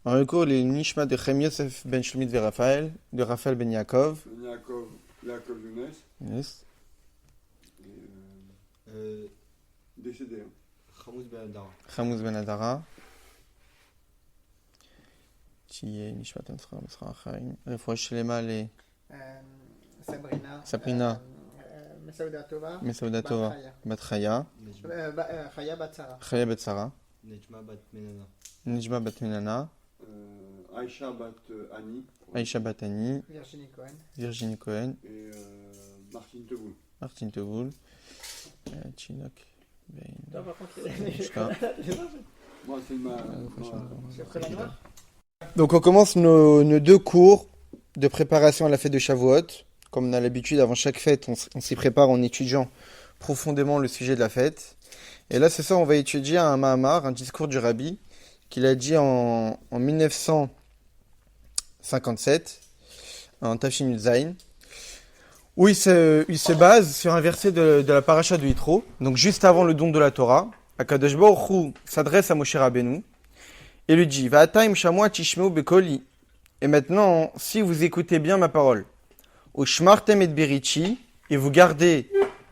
En recours, les Nishma de Chaim Yosef ben Shlomit de Raphaël ben Yaakov. Yaakov Younes, Yes. décédé. Hamouz Ben Adara. Chamuz ben Adara. Tiyeh Nishma Tantra Mesra Chaim. Refoua Shlema les Sabrina. Sabrina. Mesauda Tova. Mesauda Tova. Bat Chaya. Chaya Batsara. Chaya bet Sarah. Nejma Bat Menana. Nijma bat Menana. Aïcha Bat Annie. Aïcha bat Annie. Virginie Cohen. Virginie Cohen. Et Martine Teboul. Martine Tevoul. Chinok. Toi, par contre, Jusqu'à- Moi, c'est ma. c'est après la noire. Donc on commence nos deux cours de préparation à la fête de Shavuot. Comme on a l'habitude, avant chaque fête, on s'y prépare en étudiant profondément le sujet de la fête. Et là, ce soir, on va étudier un Mahamar, un discours du Rabbi, qu'il a dit en 1957, en Tafshin Yudzaïn, où il se base sur un verset de la paracha de Yitro, donc juste avant le don de la Torah. Akadosh Baruch Hu s'adresse à Moshe Rabbeinu et lui dit Va'ataim shamua tishmeu bekoli. Et maintenant, si vous écoutez bien ma parole, Ushmartem et berichi, et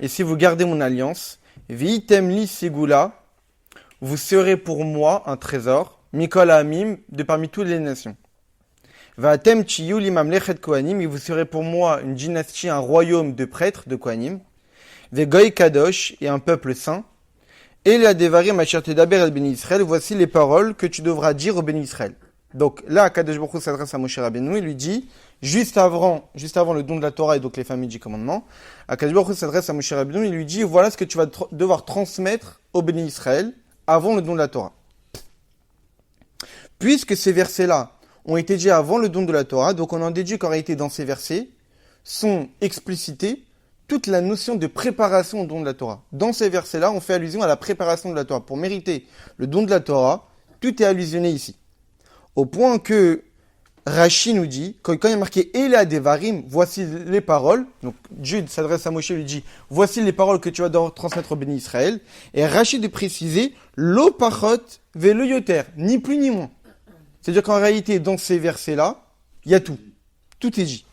si vous gardez mon alliance, Vi'item li segula, vous serez pour moi un trésor, Mikol Amim, de parmi toutes les nations. Va'atem chiyu li mamlechet kohanim, et vous serez pour moi une dynastie, un royaume de prêtres, de kohanim. Vegoy kadosh, et un peuple saint. Et la devarim asher tedaber el béni Israël, voici les paroles que tu devras dire au béni Israël. Donc là, Kadosh Baruch Hu s'adresse à Moshe Rabbeinu, il lui dit, juste avant le don de la Torah et donc les familles du commandement, Kadosh Baruch Hu s'adresse à Moshe Rabbeinu, il lui dit, voilà ce que tu vas devoir transmettre au béni Israël avant le don de la Torah. Puisque ces versets-là ont été dits avant le don de la Torah, donc on en déduit qu'en réalité dans ces versets sont explicités toute la notion de préparation au don de la Torah. Dans ces versets-là, on fait allusion à la préparation de la Torah. Pour mériter le don de la Torah, tout est allusionné ici. Au point que Rashi nous dit, quand il y a marqué « Ela devarim », voici les paroles. Donc Jude s'adresse à Moshe et lui dit « Voici les paroles que tu vas devoir transmettre au béni Israël ». Et Rashi de préciser « Lo pachot velo yoter », ni plus ni moins. C'est-à-dire qu'en réalité, dans ces versets-là, il y a tout. Tout est dit.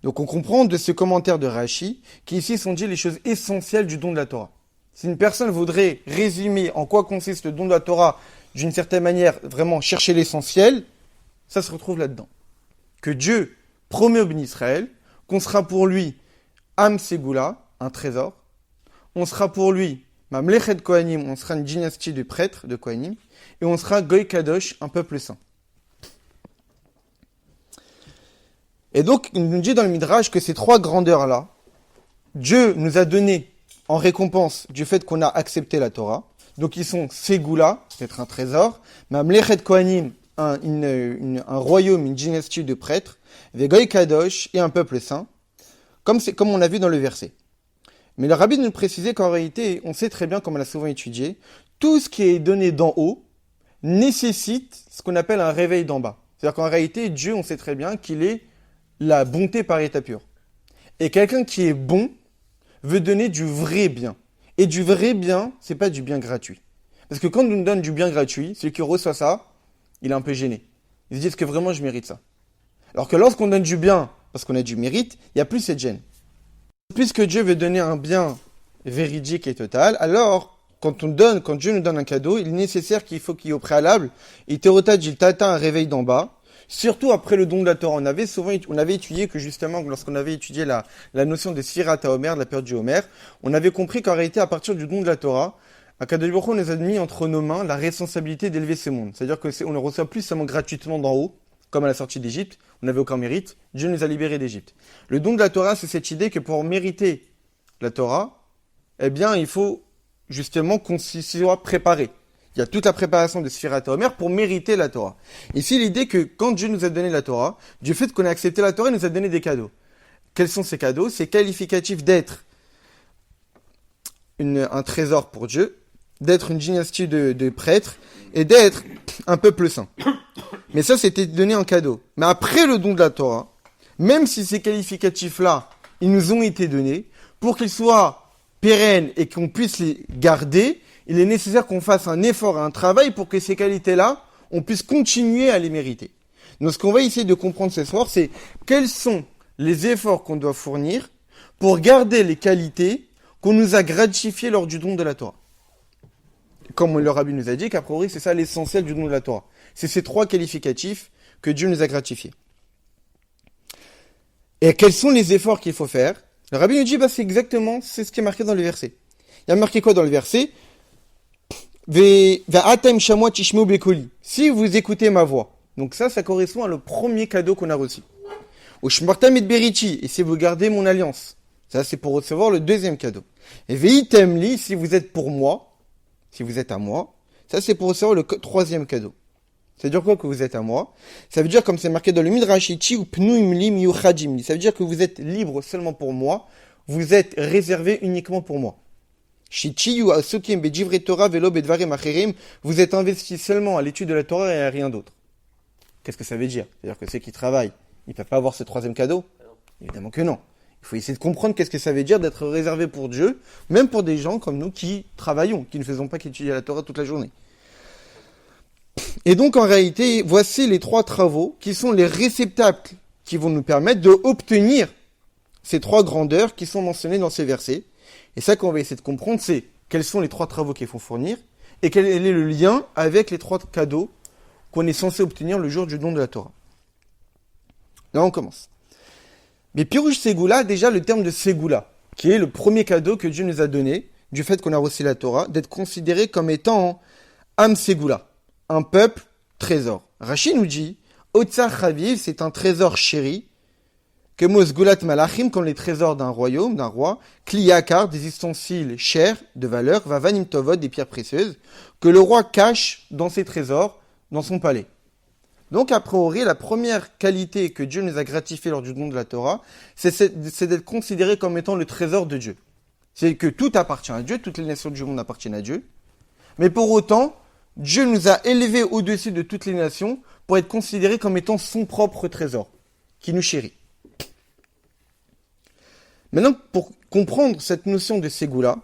Donc on comprend de ce commentaire de Rashi qu'ici sont dit les choses essentielles du don de la Torah. Si une personne voudrait résumer en quoi consiste le don de la Torah d'une certaine manière, vraiment chercher l'essentiel, ça se retrouve là-dedans. Que Dieu promet au béni Israël qu'on sera pour lui Am Segula, un trésor. On sera pour lui Mamlechet Kohanim, on sera une dynastie de prêtres, de Kohanim. Et on sera Goy Kadosh, un peuple saint. Et donc, il nous dit dans le Midrash que ces trois grandeurs-là, Dieu nous a donné en récompense du fait qu'on a accepté la Torah. Donc, ils sont Segula, c'est-à-dire un trésor, Mamlechet Kohanim, un royaume, une dynastie de prêtres, Vegoy Kadosh et un peuple saint, comme on a vu dans le verset. Mais le Rabbi nous précisait qu'en réalité, on sait très bien, comme on l'a souvent étudié, tout ce qui est donné d'en haut nécessite ce qu'on appelle un réveil d'en bas. C'est-à-dire qu'en réalité, Dieu, on sait très bien qu'il est la bonté par état pur. Et quelqu'un qui est bon veut donner du vrai bien. Et du vrai bien, c'est pas du bien gratuit. Parce que quand on nous donne du bien gratuit, celui qui reçoit ça, il est un peu gêné. Il se dit, est-ce que vraiment je mérite ça? Alors que lorsqu'on donne du bien, parce qu'on a du mérite, il n'y a plus cette gêne. Puisque Dieu veut donner un bien véridique et total, alors, quand Dieu nous donne un cadeau, il est nécessaire qu'il faut qu'il y ait au préalable, il t'atteint un réveil d'en bas, surtout après le don de la Torah. On avait étudié que justement, lorsqu'on avait étudié la notion de Sirat HaOmer, de la période du Homer, on avait compris qu'en réalité, à partir du don de la Torah, Akadosh Baruch Hu nous a mis entre nos mains la responsabilité d'élever ce monde. C'est-à-dire qu'on ne reçoit plus seulement gratuitement d'en haut, comme à la sortie d'Égypte, on n'avait aucun mérite, Dieu nous a libérés d'Égypte. Le don de la Torah, c'est cette idée que pour mériter la Torah, eh bien, il faut justement qu'on s'y soit préparé. Il y a toute la préparation de Sfirat HaOmer pour mériter la Torah. Ici, l'idée que quand Dieu nous a donné la Torah, du fait qu'on a accepté la Torah, il nous a donné des cadeaux. Quels sont ces cadeaux? C'est qualificatif d'être un trésor pour Dieu, d'être une dynastie de prêtres et d'être un peuple saint. Mais ça, c'était donné en cadeau. Mais après le don de la Torah, même si ces qualificatifs-là, ils nous ont été donnés, pour qu'ils soient pérennes et qu'on puisse les garder, il est nécessaire qu'on fasse un effort et un travail pour que ces qualités-là, on puisse continuer à les mériter. Donc ce qu'on va essayer de comprendre ce soir, c'est quels sont les efforts qu'on doit fournir pour garder les qualités qu'on nous a gratifiées lors du don de la Torah. Comme le Rabbi nous a dit, qu'a priori, c'est ça l'essentiel du don de la Torah. C'est ces 3 qualificatifs que Dieu nous a gratifiés. Et quels sont les efforts qu'il faut faire? Le Rabbi nous dit, c'est ce qui est marqué dans le verset. Il y a marqué quoi dans le verset? Si vous écoutez ma voix. Donc ça correspond à le premier cadeau qu'on a reçu. Et si vous gardez mon alliance. Ça, c'est pour recevoir le deuxième cadeau. Et veitemli, si vous êtes pour moi, si vous êtes à moi, ça c'est pour recevoir le troisième cadeau. Ça veut dire quoi que vous êtes à moi? Ça veut dire, comme c'est marqué dans le Midrash, ou pnuimli miyuchadimli. Ça veut dire que vous êtes libre seulement pour moi, vous êtes réservé uniquement pour moi. Vous êtes investi seulement à l'étude de la Torah et à rien d'autre. Qu'est-ce que ça veut dire? C'est-à-dire que ceux qui travaillent, ils ne peuvent pas avoir ce troisième cadeau? Évidemment que non. Il faut essayer de comprendre qu'est-ce que ça veut dire d'être réservé pour Dieu, même pour des gens comme nous qui travaillons, qui ne faisons pas qu'étudier la Torah toute la journée. Et donc en réalité, voici les 3 travaux qui sont les réceptacles qui vont nous permettre d'obtenir ces 3 grandeurs qui sont mentionnées dans ces versets. Et ça qu'on va essayer de comprendre, c'est quels sont les 3 travaux qu'il faut fournir et quel est le lien avec les 3 cadeaux qu'on est censé obtenir le jour du don de la Torah. Là on commence. Mais Pirouche Ségoula, déjà le terme de Ségoula, qui est le premier cadeau que Dieu nous a donné, du fait qu'on a reçu la Torah, d'être considéré comme étant Am Ségoula, un peuple trésor. Rashi nous dit, Otsar Chaviv, c'est un trésor chéri, que Mosgulat Malachim, comme les trésors d'un royaume, d'un roi, Kliyakar, des ustensiles chers, de valeur, Vavanim Tovod, des pierres précieuses, que le roi cache dans ses trésors, dans son palais. Donc, a priori, la première qualité que Dieu nous a gratifiée lors du don de la Torah, c'est d'être considéré comme étant le trésor de Dieu. C'est que tout appartient à Dieu, toutes les nations du monde appartiennent à Dieu. Mais pour autant, Dieu nous a élevés au-dessus de toutes les nations pour être considérés comme étant son propre trésor, qui nous chérit. Maintenant, pour comprendre cette notion de Ségoula,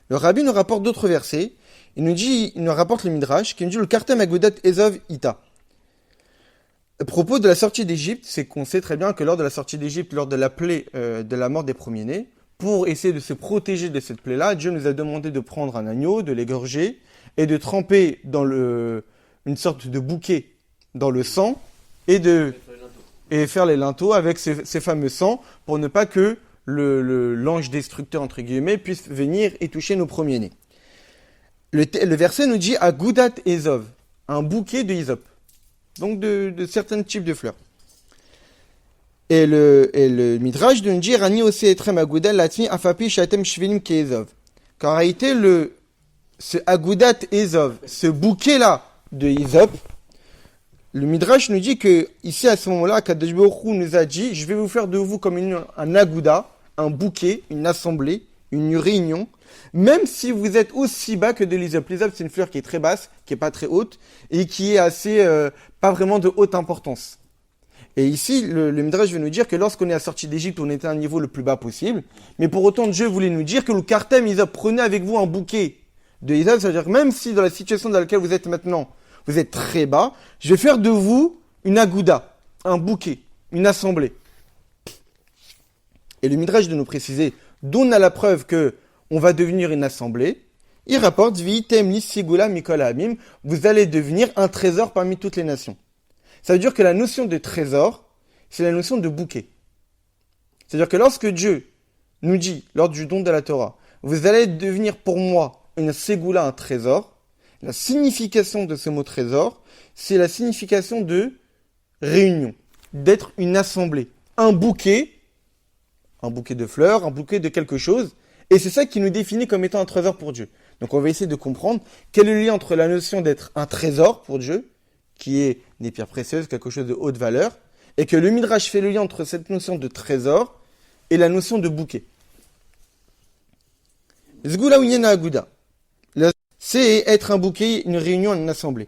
le Rabbi nous rapporte d'autres versets. Il nous rapporte le Midrash, qui nous dit le Kartem Agudat Ezov Ita. À propos de la sortie d'Égypte, c'est qu'on sait très bien que lors de la sortie d'Égypte, lors de la plaie de la mort des premiers-nés, pour essayer de se protéger de cette plaie-là, Dieu nous a demandé de prendre un agneau, de l'égorger et de tremper dans une sorte de bouquet dans le sang et faire les linteaux avec ces fameux sangs pour ne pas que l'ange destructeur, entre guillemets, puisse venir et toucher nos premiers-nés. Le verset nous dit Agudat Ezov, un bouquet de hysope. Donc de certains types de fleurs. Et le Midrash nous dit Rani aussi etrem agudat latmi afapi shatem shvilim keezov. Qu'en réalité, ce agudat ezov, ce bouquet-là de hysope, le Midrash nous dit que ici à ce moment-là, Kadosh Baruch Hu nous a dit je vais vous faire de vous comme un aguda, un bouquet, une assemblée, une réunion, même si vous êtes aussi bas que de l'hysope. L'hysope, c'est une fleur qui est très basse, qui est pas très haute, et qui est assez, pas vraiment de haute importance. Et ici, le Midrash veut nous dire que lorsqu'on est sorti d'Égypte, on était à un niveau le plus bas possible, mais pour autant, Dieu voulait nous dire que le Kartem hysope, prenez avec vous un bouquet de hysope, c'est-à-dire que même si dans la situation dans laquelle vous êtes maintenant, vous êtes très bas, je vais faire de vous une agouda, un bouquet, une assemblée. Et le Midrash de nous préciser, d'où on a la preuve que on va devenir une assemblée, il rapporte Vitem Sigula Mikol Hamim, vous allez devenir un trésor parmi toutes les nations. Ça veut dire que la notion de trésor, c'est la notion de bouquet. C'est-à-dire que lorsque Dieu nous dit, lors du don de la Torah, vous allez devenir pour moi une Ségoula, un trésor, la signification de ce mot trésor, c'est la signification de réunion, d'être une assemblée, un bouquet de fleurs, un bouquet de quelque chose, et c'est ça qui nous définit comme étant un trésor pour Dieu. Donc on va essayer de comprendre quel est le lien entre la notion d'être un trésor pour Dieu, qui est des pierres précieuses, quelque chose de haute valeur, et que le Midrash fait le lien entre cette notion de trésor et la notion de bouquet. Zgoula Unyena Aguda. C'est être un bouquet, une réunion, une assemblée.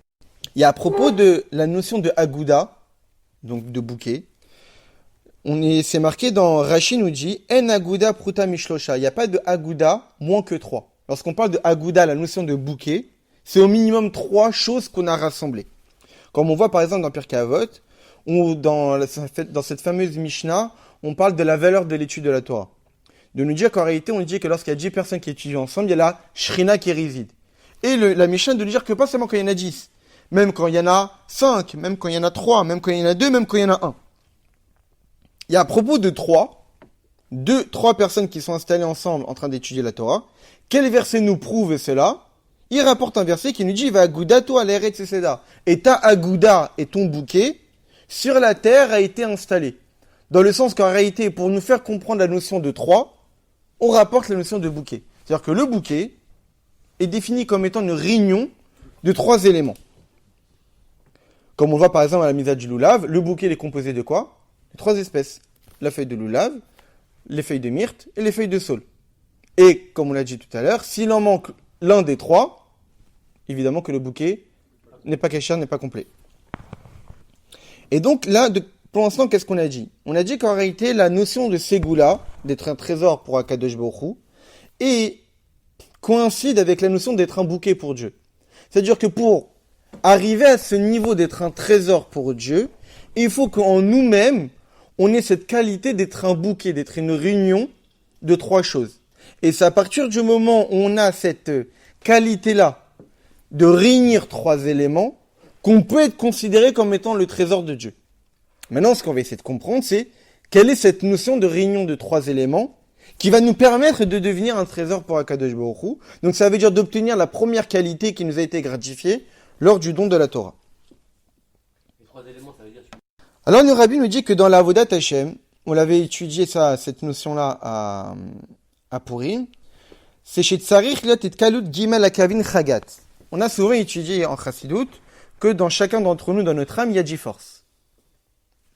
Il y a à propos de la notion de Aguda, donc de bouquet, c'est marqué dans Rashi nous dit En Aguda Pruta Mishlosha. Il n'y a pas de Aguda moins que 3. Lorsqu'on parle de Aguda, la notion de bouquet, c'est au minimum 3 choses qu'on a rassemblées. Comme on voit par exemple dans Pirkei Avot, ou dans cette fameuse Mishnah, on parle de la valeur de l'étude de la Torah. De nous dire qu'en réalité, on dit que lorsqu'il y a 10 personnes qui étudient ensemble, il y a la Shrina qui réside. Et la Mishnah de nous dire que pas seulement quand il y en a 10, même quand il y en a 5, même quand il y en a 3, même quand il y en a 2, même quand il y en a 1. Il y a à propos de 3 personnes qui sont installées ensemble en train d'étudier la Torah. Quel verset nous prouve cela? Il rapporte un verset qui nous dit « Va agouda toi l'eret seda » et ta agouda et ton bouquet sur la terre a été installé. Dans le sens qu'en réalité, pour nous faire comprendre la notion de 3, on rapporte la notion de bouquet. C'est-à-dire que le bouquet est défini comme étant une réunion de 3 éléments. Comme on voit par exemple à la Misa du loulav, le bouquet est composé de quoi? De 3 espèces. La feuille de loulav, les feuilles de myrte et les feuilles de saule. Et, comme on l'a dit tout à l'heure, s'il en manque l'un des 3, évidemment que le bouquet n'est pas kasher, n'est pas complet. Et donc là, pour l'instant, qu'est-ce qu'on a dit? On a dit qu'en réalité, la notion de ségoula, d'être un trésor pour Akadosh Baruch Hu, et coïncide avec la notion d'être un bouquet pour Dieu. C'est-à-dire que pour arriver à ce niveau d'être un trésor pour Dieu, il faut qu'en nous-mêmes, on ait cette qualité d'être un bouquet, d'être une réunion de 3 choses. Et c'est à partir du moment où on a cette qualité-là de réunir 3 éléments qu'on peut être considéré comme étant le trésor de Dieu. Maintenant, ce qu'on va essayer de comprendre, c'est quelle est cette notion de réunion de 3 éléments qui va nous permettre de devenir un trésor pour Akadosh Baruch Hu. Donc ça veut dire d'obtenir la première qualité qui nous a été gratifiée lors du don de la Torah. Les 3 éléments, ça veut dire... Alors le Rabbi nous dit que dans la Avodat Hashem, on l'avait étudié cette notion-là à Purim, c'est chez Tsarich Lot et Kalut Gimel Akavin Chagat. On a souvent étudié en Chassidut que dans chacun d'entre nous, dans notre âme, il y a 10 forces.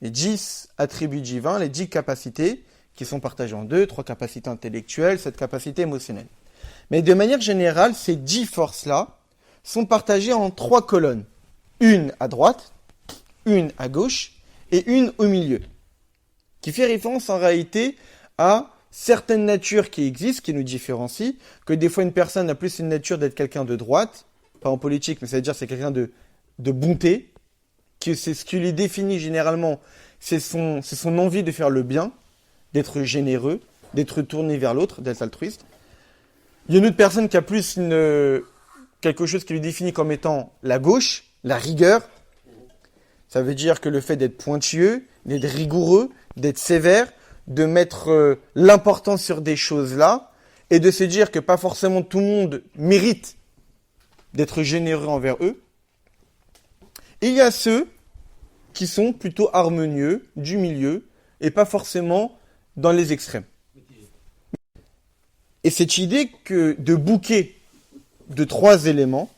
Les 10 attributs divins, les 10 capacités qui sont partagées en 2, 3 capacités intellectuelles, 7 capacités émotionnelles. Mais de manière générale, ces 10 forces-là sont partagées en 3 colonnes. Une à droite, une à gauche et une au milieu. Qui fait référence en réalité à certaines natures qui existent, qui nous différencient, que des fois une personne a plus une nature d'être quelqu'un de droite, pas en politique, mais ça veut dire c'est quelqu'un de bonté, que c'est ce qui lui définit généralement, c'est son envie de faire le bien, d'être généreux, d'être tourné vers l'autre, d'être altruiste. Il y a une autre personne qui a plus quelque chose qui lui définit comme étant la gauche, la rigueur. Ça veut dire que le fait d'être pointilleux, d'être rigoureux, d'être sévère, de mettre l'importance sur des choses-là, et de se dire que pas forcément tout le monde mérite d'être généreux envers eux. Et il y a ceux qui sont plutôt harmonieux, du milieu, et pas forcément dans les extrêmes. Et cette idée de bouquet de 3 éléments,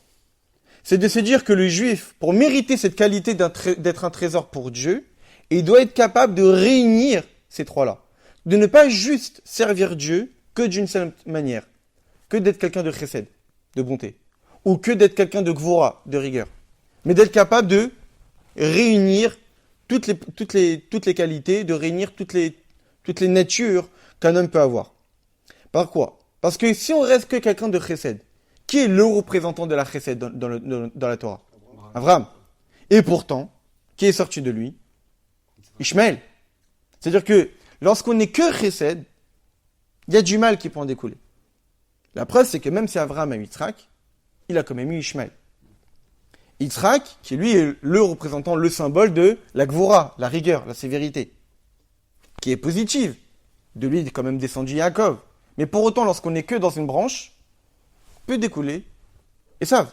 c'est de se dire que le juif, pour mériter cette qualité d'être un trésor pour Dieu, il doit être capable de réunir ces 3-là. De ne pas juste servir Dieu que d'une seule manière, que d'être quelqu'un de chesed, de bonté, ou que d'être quelqu'un de gvora, de rigueur, mais d'être capable de réunir toutes les qualités, de réunir toutes les natures qu'un homme peut avoir. Par quoi? Parce que si on reste que quelqu'un de chesed, qui est le représentant de la chesed dans la Torah? Abraham. Et pourtant, qui est sorti de lui? Ishmaël. C'est-à-dire que lorsqu'on n'est que chesed, il y a du mal qui peut en découler. La preuve, c'est que même si Abraham a eu Yitzhak, il a quand même eu Ishmaël. Yitzhak, qui lui est le représentant, le symbole de la gvora, la rigueur, la sévérité, qui est positive. De lui, il est quand même descendu Yaakov. Mais pour autant, lorsqu'on n'est que dans une branche, peut découler, et ça,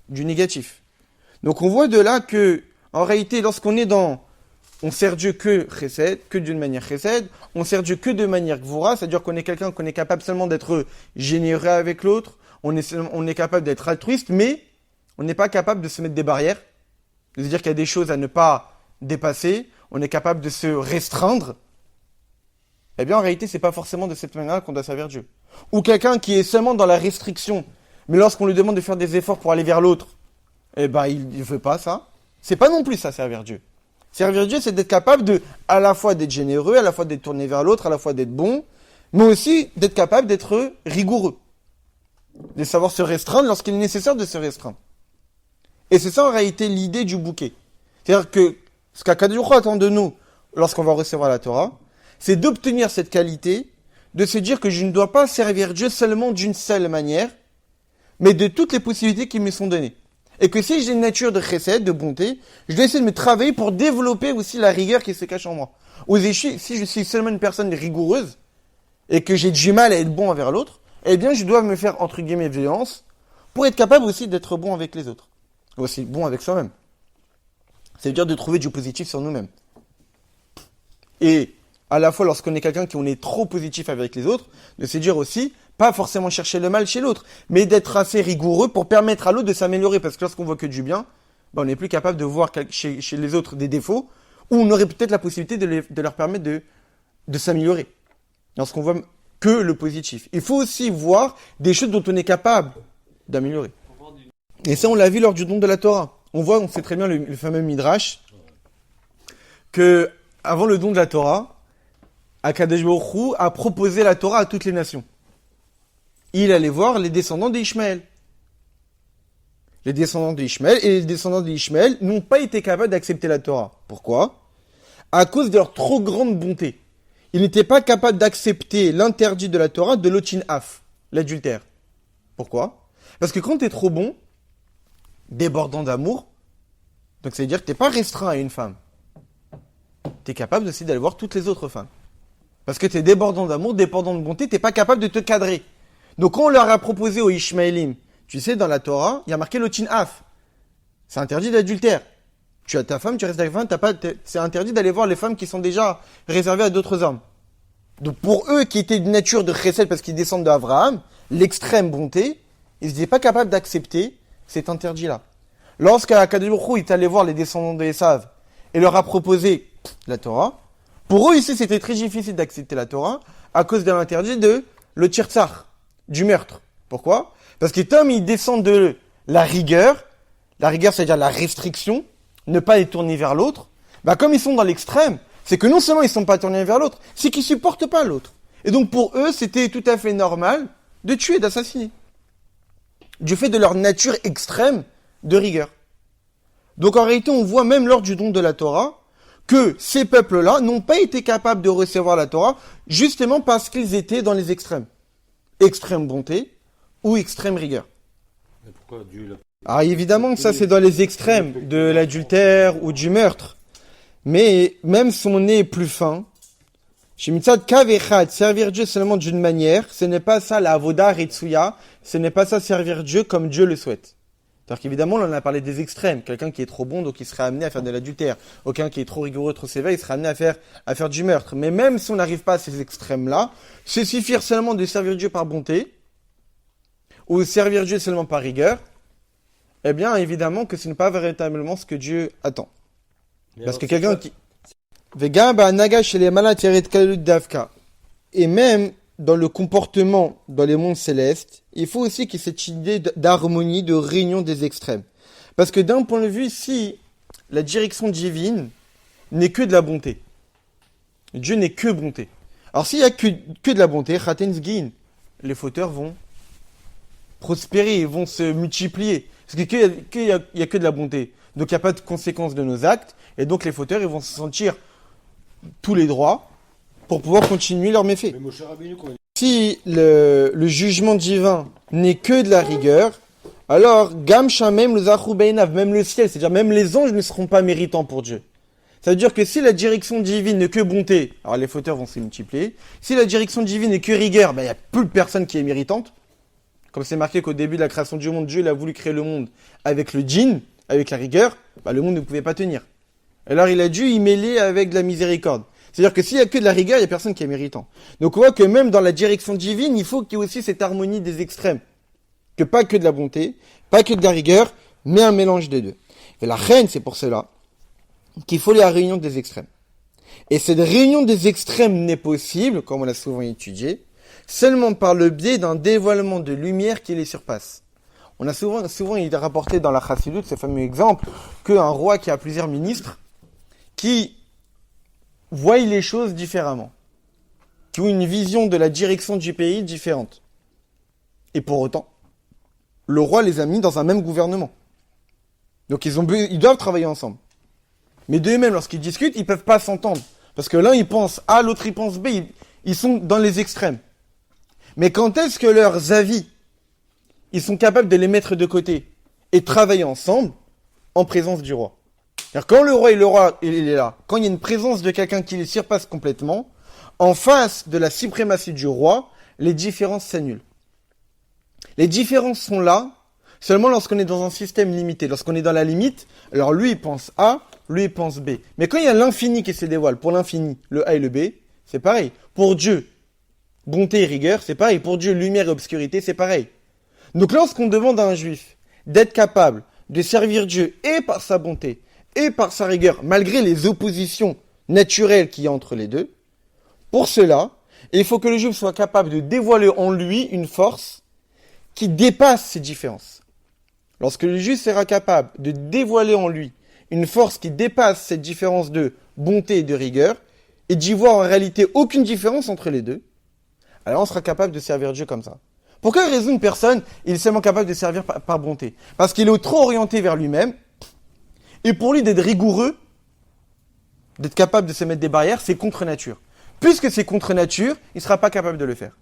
du négatif. Donc on voit de là que, en réalité, lorsqu'on est on sert Dieu que chesed, que d'une manière chesed, on sert Dieu que de manière gvora, c'est-à-dire qu'on est quelqu'un qu'on est capable seulement d'être généreux avec l'autre, on est capable d'être altruiste, mais on n'est pas capable de se mettre des barrières, de se dire qu'il y a des choses à ne pas dépasser, on est capable de se restreindre. Eh bien, en réalité, c'est pas forcément de cette manière qu'on doit servir Dieu. Ou quelqu'un qui est seulement dans la restriction, mais lorsqu'on lui demande de faire des efforts pour aller vers l'autre, eh ben, il ne veut pas ça. C'est pas non plus ça, servir Dieu. Servir Dieu, c'est d'être capable à la fois d'être généreux, à la fois d'être tourné vers l'autre, à la fois d'être bon, mais aussi d'être capable d'être rigoureux. De savoir se restreindre lorsqu'il est nécessaire de se restreindre. Et c'est ça en réalité l'idée du bouquet. C'est-à-dire que ce qu'Akadosh Baruch Hu attend de nous lorsqu'on va recevoir la Torah, c'est d'obtenir cette qualité, de se dire que je ne dois pas servir Dieu seulement d'une seule manière, mais de toutes les possibilités qui me sont données. Et que si j'ai une nature de chesed, de bonté, je dois essayer de me travailler pour développer aussi la rigueur qui se cache en moi. Ou si je suis seulement une personne rigoureuse, et que j'ai du mal à être bon envers l'autre, eh bien je dois me faire, entre guillemets, violence, pour être capable aussi d'être bon avec les autres. Ou aussi bon avec soi-même. C'est-à-dire de trouver du positif sur nous-mêmes. Et à la fois, lorsqu'on est quelqu'un qui on est trop positif avec les autres, de se dire aussi, pas forcément chercher le mal chez l'autre, mais d'être assez rigoureux pour permettre à l'autre de s'améliorer. Parce que lorsqu'on voit que du bien, ben on n'est plus capable de voir chez les autres des défauts, où on aurait peut-être la possibilité de leur permettre de s'améliorer. Lorsqu'on voit que le positif. Il faut aussi voir des choses dont on est capable d'améliorer. Et ça, on l'a vu lors du don de la Torah. On sait très bien le fameux Midrash, que avant le don de la Torah, Akadosh Baruch Hu a proposé la Torah à toutes les nations. Il allait voir les descendants d'Ishmaël. Les descendants d'Ishmaël et les descendants d'Ishmaël n'ont pas été capables d'accepter la Torah. Pourquoi ? À cause de leur trop grande bonté. Ils n'étaient pas capables d'accepter l'interdit de la Torah de l'otinaf, l'adultère. Pourquoi ? Parce que quand tu es trop bon, débordant d'amour, donc ça veut dire que tu n'es pas restreint à une femme. Tu es capable aussi d'aller voir toutes les autres femmes. Parce que tu es débordant d'amour, débordant de bonté, tu n'es pas capable de te cadrer. Donc quand on leur a proposé aux Ishmaélim, tu sais, dans la Torah, il y a marqué l'otinaf. C'est interdit d'adultère. Tu as ta femme, tu restes avec ta femme, c'est interdit d'aller voir les femmes qui sont déjà réservées à d'autres hommes. Donc pour eux qui étaient de nature de chesed parce qu'ils descendent d'Abraham, l'extrême bonté, ils n'étaient pas capables d'accepter cet interdit-là. Lorsqu'Akadosh Baruch Hu est allé voir les descendants d'Esav et leur a proposé la Torah, pour eux ici c'était très difficile d'accepter la Torah à cause de l'interdit de le tirtsar, du meurtre. Pourquoi ? Parce que comme ils descendent de la rigueur c'est-à-dire la restriction, ne pas être tournés vers l'autre, bah comme ils sont dans l'extrême, c'est que non seulement ils ne sont pas tournés vers l'autre, c'est qu'ils ne supportent pas l'autre. Et donc pour eux, c'était tout à fait normal de tuer, d'assassiner. Du fait de leur nature extrême de rigueur. Donc en réalité, on voit même lors du don de la Torah, que ces peuples-là n'ont pas été capables de recevoir la Torah, justement parce qu'ils étaient dans les extrêmes. Extrême bonté ou extrême rigueur. Mais pourquoi Dieu l'a... Alors évidemment que ça c'est dans les extrêmes de l'adultère ou du meurtre. Mais même si on est plus fin, chez Mitzad Kavechad, servir Dieu seulement d'une manière, ce n'est pas ça la avoda retsuya, ce n'est pas ça servir Dieu comme Dieu le souhaite. C'est-à-dire qu'évidemment, là, on a parlé des extrêmes. Quelqu'un qui est trop bon, donc il serait amené à faire de l'adultère. Quelqu'un qui est trop rigoureux, trop sévère, il serait amené à faire du meurtre. Mais même si on n'arrive pas à ces extrêmes-là, se suffire seulement de servir Dieu par bonté, ou servir Dieu seulement par rigueur, eh bien, évidemment que ce n'est pas véritablement ce que Dieu attend. Mais Parce alors, que c'est quelqu'un quoi qui... Vega ba naga chez les malades davka. Et même dans le comportement dans les mondes célestes, il faut aussi qu'il y ait cette idée d'harmonie, de réunion des extrêmes. Parce que d'un point de vue, si la direction divine n'est que de la bonté, Dieu n'est que bonté. Alors s'il y a que de la bonté, Khatenzgin, les fauteurs vont prospérer, vont se multiplier. Parce qu'il y a que de la bonté. Donc il n'y a pas de conséquences de nos actes. Et donc les fauteurs, ils vont se sentir tous les droits pour pouvoir continuer leurs méfaits. Mais Moshe Rabbeinu, quand Si le jugement divin n'est que de la rigueur, alors Gam Shamem Luzachu Beinav, même le ciel, c'est-à-dire même les anges ne seront pas méritants pour Dieu. Ça veut dire que si la direction divine n'est que bonté, alors les fauteurs vont se multiplier. Si la direction divine n'est que rigueur, il n'y a plus personne qui est méritante. Comme c'est marqué qu'au début de la création du monde, Dieu il a voulu créer le monde avec le djinn, avec la rigueur, le monde ne pouvait pas tenir. Alors il a dû y mêler avec de la miséricorde. C'est-à-dire que s'il n'y a que de la rigueur, il n'y a personne qui est méritant. Donc on voit que même dans la direction divine, il faut qu'il y ait aussi cette harmonie des extrêmes. Que pas que de la bonté, pas que de la rigueur, mais un mélange des deux. Et la reine, c'est pour cela qu'il faut la réunion des extrêmes. Et cette réunion des extrêmes n'est possible, comme on l'a souvent étudié, seulement par le biais d'un dévoilement de lumière qui les surpasse. On a souvent il est rapporté dans la Chassidut, ce fameux exemple, qu'un roi qui a plusieurs ministres, qui voient les choses différemment, qui ont une vision de la direction du pays différente. Et pour autant, le roi les a mis dans un même gouvernement. Donc ils doivent travailler ensemble. Mais d'eux-mêmes, lorsqu'ils discutent, ils peuvent pas s'entendre. Parce que l'un, il pense A, l'autre, il pense B. Ils sont dans les extrêmes. Mais quand est-ce que leurs avis, ils sont capables de les mettre de côté et travailler ensemble en présence du roi? C'est-à-dire, quand le roi, il est là, quand il y a une présence de quelqu'un qui les surpasse complètement, en face de la suprématie du roi, les différences s'annulent. Les différences sont là seulement lorsqu'on est dans un système limité. Lorsqu'on est dans la limite, alors lui, il pense A, lui, il pense B. Mais quand il y a l'infini qui se dévoile, pour l'infini, le A et le B, c'est pareil. Pour Dieu, bonté et rigueur, c'est pareil. Pour Dieu, lumière et obscurité, c'est pareil. Donc lorsqu'on demande à un juif d'être capable de servir Dieu et par sa bonté et par sa rigueur, malgré les oppositions naturelles qu'il y a entre les deux, pour cela, il faut que le juif soit capable de dévoiler en lui une force qui dépasse ces différences. Lorsque le juif sera capable de dévoiler en lui une force qui dépasse cette différence de bonté et de rigueur, et d'y voir en réalité aucune différence entre les deux, alors on sera capable de servir Dieu comme ça. Pour quelle raison une personne il est seulement capable de servir par bonté? Parce qu'il est trop orienté vers lui-même, et pour lui d'être rigoureux, d'être capable de se mettre des barrières, c'est contre nature. Puisque c'est contre nature, il ne sera pas capable de le faire.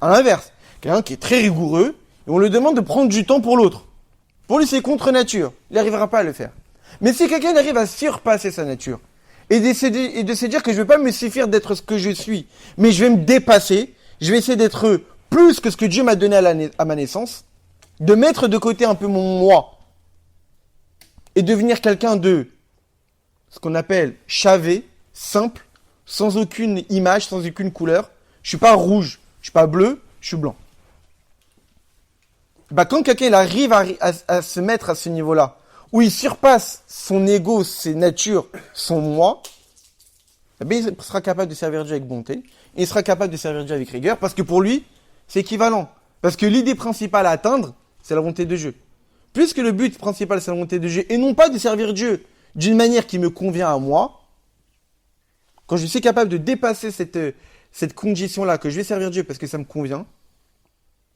À l'inverse, quelqu'un qui est très rigoureux, et on lui demande de prendre du temps pour l'autre. Pour lui, c'est contre nature. Il n'arrivera pas à le faire. Mais si quelqu'un arrive à surpasser sa nature, et de se dire que je ne vais pas me suffire d'être ce que je suis, mais je vais me dépasser, je vais essayer d'être plus que ce que Dieu m'a donné à ma naissance, de mettre de côté un peu mon moi, et devenir quelqu'un de ce qu'on appelle chavé, simple, sans aucune image, sans aucune couleur. Je suis pas rouge, je suis pas bleu, je suis blanc. Quand quelqu'un il arrive à se mettre à ce niveau-là, où il surpasse son ego, ses natures, son moi, il sera capable de servir Dieu avec bonté, et il sera capable de servir Dieu avec rigueur, parce que pour lui, c'est équivalent. Parce que l'idée principale à atteindre, c'est la volonté de Dieu. Puisque le but principal, c'est la volonté de Dieu, et non pas de servir Dieu d'une manière qui me convient à moi, quand je suis capable de dépasser cette condition-là, que je vais servir Dieu parce que ça me convient,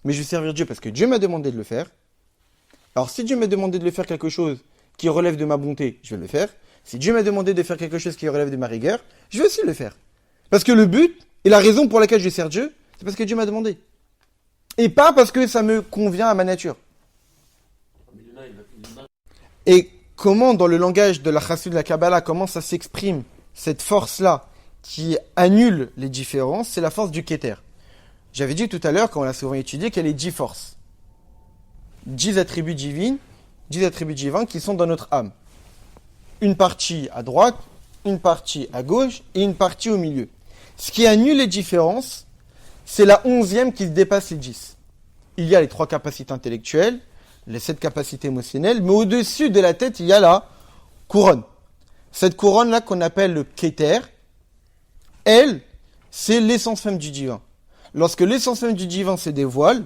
mais je vais servir Dieu parce que Dieu m'a demandé de le faire. Alors si Dieu m'a demandé de le faire quelque chose qui relève de ma bonté, je vais le faire. Si Dieu m'a demandé de faire quelque chose qui relève de ma rigueur, je vais aussi le faire. Parce que le but et la raison pour laquelle je sers Dieu, c'est parce que Dieu m'a demandé. Et pas parce que ça me convient à ma nature. Et comment dans le langage de la chassid de la Kabbalah, comment ça s'exprime cette force-là qui annule les différences, c'est la force du Keter. J'avais dit tout à l'heure, quand on l'a souvent étudié, qu'elle est 10 forces. 10 attributs divins qui sont dans notre âme. Une partie à droite, une partie à gauche et une partie au milieu. Ce qui annule les différences, c'est la 11e qui dépasse les 10. Il y a les 3 capacités intellectuelles, les 7 capacités émotionnelles, mais au-dessus de la tête, il y a la couronne. Cette couronne-là qu'on appelle le Keter, elle, c'est l'essence même du divin. Lorsque l'essence même du divin se dévoile,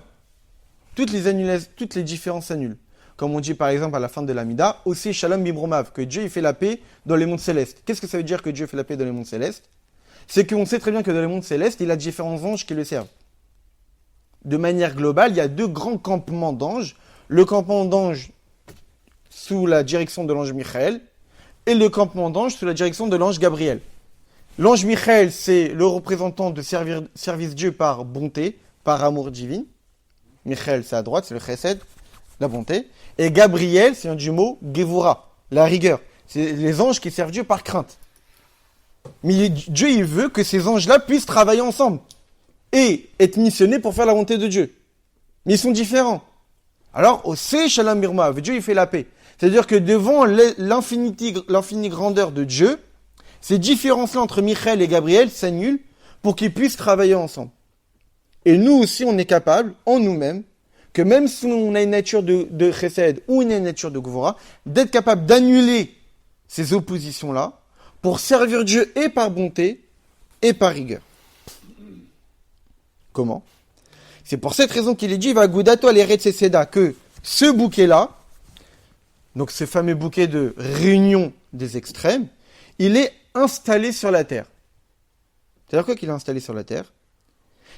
toutes les différences s'annulent. Comme on dit par exemple à la fin de l'Amida, aussi Shalom Bimromav, que Dieu il fait la paix dans les mondes célestes. Qu'est-ce que ça veut dire que Dieu fait la paix dans les mondes célestes? C'est qu'on sait très bien que dans les mondes célestes, il y a différents anges qui le servent. De manière globale, il y a 2 grands campements d'anges. Le campement d'anges sous la direction de l'ange Michael et le campement d'anges sous la direction de l'ange Gabriel. L'ange Michael, c'est le représentant de service Dieu par bonté, par amour divin. Michael, c'est à droite, c'est le chesed, la bonté. Et Gabriel, c'est un du mot Gevura, la rigueur. C'est les anges qui servent Dieu par crainte. Mais Dieu, il veut que ces anges-là puissent travailler ensemble et être missionnés pour faire la volonté de Dieu. Mais ils sont différents. Alors, au Se Shalom Birma, Dieu, il fait la paix. C'est-à-dire que devant l'infinie grandeur de Dieu, ces différences-là entre Michael et Gabriel s'annulent pour qu'ils puissent travailler ensemble. Et nous aussi, on est capable, en nous-mêmes, que même si on a une nature de chesed ou une nature de gvora, d'être capable d'annuler ces oppositions-là pour servir Dieu et par bonté et par rigueur. Comment? C'est pour cette raison qu'il est dit, va Goudato al Seda, que ce bouquet-là, donc ce fameux bouquet de réunion des extrêmes, il est installé sur la terre. C'est-à-dire quoi qu'il est installé sur la terre?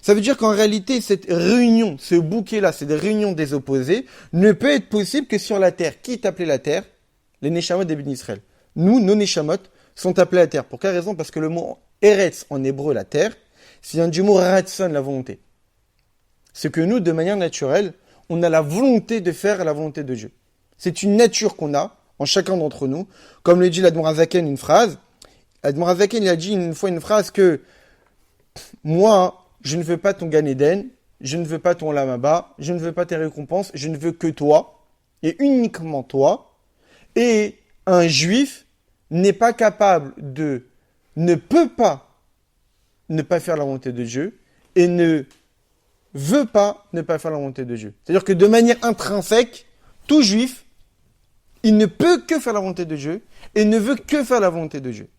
Ça veut dire qu'en réalité, cette réunion, ce bouquet-là, cette réunion des opposés, ne peut être possible que sur la terre. Qui est appelé la terre? les Neshamot des Béni Israël. Nous, nos Neshamot, sont appelés à terre. Pour quelle raison? Parce que le mot Eretz, en hébreu, la terre, vient du mot Ratson, la volonté. C'est que nous, de manière naturelle, on a la volonté de faire la volonté de Dieu. C'est une nature qu'on a, en chacun d'entre nous. Comme le dit l'Admor Hazaken, une phrase. L'Admor Hazaken, il a dit une fois une phrase que moi, je ne veux pas ton Gan Eden, je ne veux pas ton Olam Haba, je ne veux pas tes récompenses, je ne veux que toi, et uniquement toi. Et un juif n'est pas capable ne peut pas ne pas faire la volonté de Dieu, et ne veut pas ne pas faire la volonté de Dieu. C'est-à-dire que de manière intrinsèque, tout juif, il ne peut que faire la volonté de Dieu, et ne veut que faire la volonté de Dieu.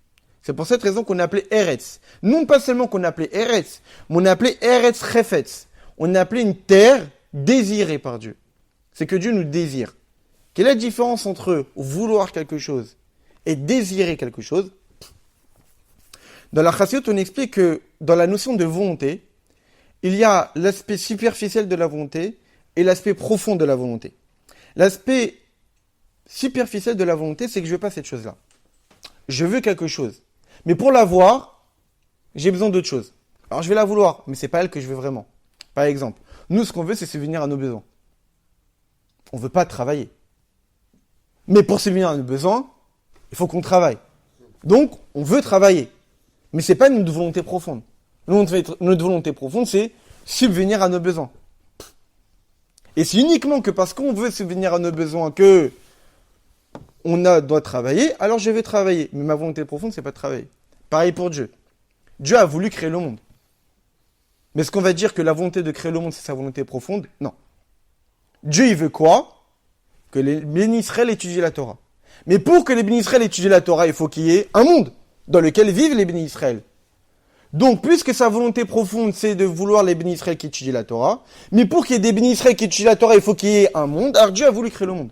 C'est pour cette raison qu'on a appelé Eretz. Non pas seulement qu'on a appelé Eretz, mais on a appelé Eretz Chefetz. On a appelé une terre désirée par Dieu. C'est que Dieu nous désire. Quelle est la différence entre vouloir quelque chose et désirer quelque chose? Dans la Chassidut, on explique que dans la notion de volonté, il y a l'aspect superficiel de la volonté et l'aspect profond de la volonté. L'aspect superficiel de la volonté, c'est que je veux pas cette chose-là. Je veux quelque chose. Mais pour l'avoir, j'ai besoin d'autre chose. Alors je vais la vouloir, mais c'est pas elle que je veux vraiment. Par exemple, nous, ce qu'on veut, c'est subvenir à nos besoins. On veut pas travailler. Mais pour subvenir à nos besoins, il faut qu'on travaille. Donc, on veut travailler. Mais c'est pas notre volonté profonde. Notre volonté profonde, c'est subvenir à nos besoins. Et c'est uniquement que parce qu'on veut subvenir à nos besoins que doit travailler, alors je vais travailler. Mais ma volonté profonde, c'est pas de travailler. Pareil pour Dieu. Dieu a voulu créer le monde. Mais est-ce qu'on va dire que la volonté de créer le monde, c'est sa volonté profonde? Non. Dieu, il veut quoi? Que les Béni Israël étudient la Torah. Mais pour que les Béni Israël étudient la Torah, il faut qu'il y ait un monde dans lequel vivent les Béni Israël. Donc, puisque sa volonté profonde, c'est de vouloir les Béni Israël qui étudient la Torah, mais pour qu'il y ait des Béni Israël qui étudient la Torah, il faut qu'il y ait un monde. Alors Dieu a voulu créer le monde.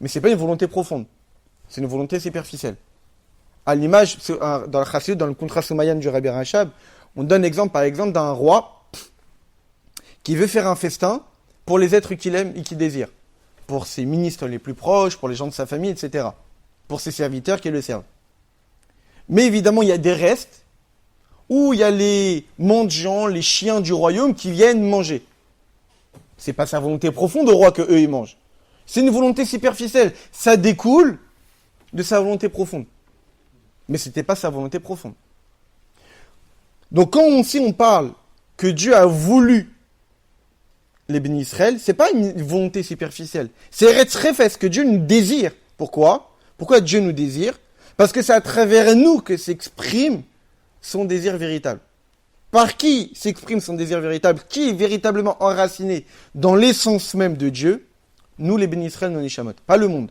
Mais c'est pas une volonté profonde. C'est une volonté superficielle. À l'image, dans le Chassidut, dans le Contrat Soumayan du Rabbi Rachab, on donne l'exemple, par exemple, d'un roi qui veut faire un festin pour les êtres qu'il aime et qu'il désire. Pour ses ministres les plus proches, pour les gens de sa famille, etc. Pour ses serviteurs qui le servent. Mais évidemment, il y a des restes où il y a les mendiants, les chiens du royaume qui viennent manger. C'est pas sa volonté profonde au roi que eux ils mangent. C'est une volonté superficielle. Ça découle de sa volonté profonde. Mais c'était pas sa volonté profonde. Donc quand on parle que Dieu a voulu les Béni Israël, c'est pas une volonté superficielle. C'est Eretz Chefetz que Dieu nous désire. Pourquoi? Pourquoi Dieu nous désire? Parce que c'est à travers nous que s'exprime son désir véritable. Par qui s'exprime son désir véritable? Qui est véritablement enraciné dans l'essence même de Dieu? Nous, les Béni Israël, nos Neshamot, pas le monde.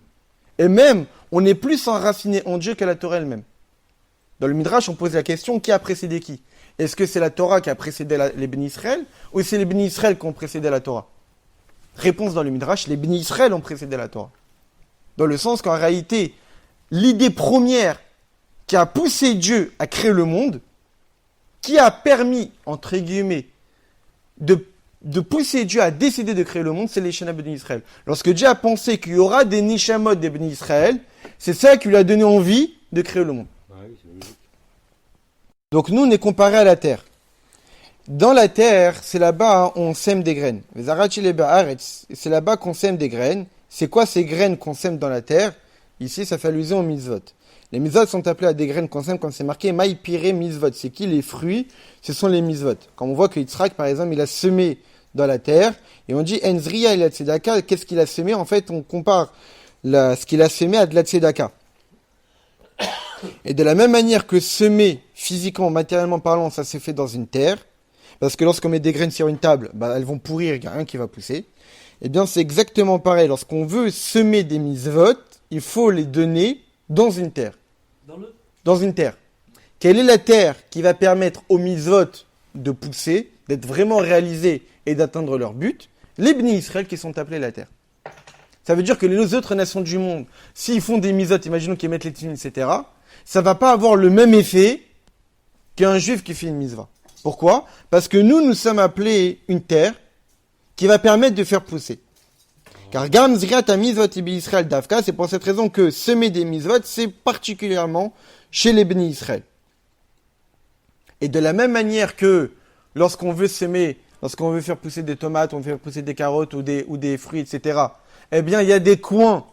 Et même, on est plus enraciné en Dieu qu'à la Torah elle-même. Dans le Midrash, on pose la question, qui a précédé qui? Est-ce que c'est la Torah qui a précédé les Béni Israël, ou c'est les Béni Israël qui ont précédé la Torah? Réponse dans le Midrash, les Béni Israël ont précédé la Torah. Dans le sens qu'en réalité, l'idée première qui a poussé Dieu à créer le monde, qui a permis, entre guillemets, de pousser Dieu à décider de créer le monde, c'est les Shana Béni Israël. Lorsque Dieu a pensé qu'il y aura des Neshamot des Béni Israël, c'est ça qui lui a donné envie de créer le monde. Ah oui, c'est logique. Donc nous, on est comparé à la terre. Dans la terre, c'est là-bas on sème des graines. C'est là-bas qu'on sème des graines. C'est quoi ces graines qu'on sème dans la terre? Ici, ça fait allusion aux mitzvot. Les mitzvot sont appelés à des graines qu'on sème quand c'est marqué Maï Piré mitzvot. C'est qui les fruits? Ce sont les mitzvot. Quand on voit que Yitzhak, par exemple, il a semé dans la terre, et on dit Enzriya il a tzedaka, qu'est-ce qu'il a semé? En fait, on compare ce qu'il a semé à de la tzedaka. Et de la même manière que semer, physiquement, matériellement parlant, ça s'est fait dans une terre, parce que lorsqu'on met des graines sur une table, elles vont pourrir, il n'y a rien qui va pousser. Eh bien, c'est exactement pareil. Lorsqu'on veut semer des mitzvot, il faut les donner dans une terre. Dans une terre. Quelle est la terre qui va permettre aux mitzvot de pousser, d'être vraiment réalisés et d'atteindre leur but? Les Béni Israël qui sont appelés la terre. Ça veut dire que les autres nations du monde, s'ils font des mitzvot, imaginons qu'ils mettent les tefillin, etc., ça va pas avoir le même effet qu'un juif qui fait une mitzvah. Pourquoi? Parce que nous sommes appelés une terre qui va permettre de faire pousser. Car Gam Zriat Mizvot Israël Davka, c'est pour cette raison que semer des Mizvot, c'est particulièrement chez les bénis Israël. Et de la même manière que lorsqu'on veut semer, lorsqu'on veut faire pousser des tomates, on veut faire pousser des carottes ou des fruits, etc., eh bien, il y a des coins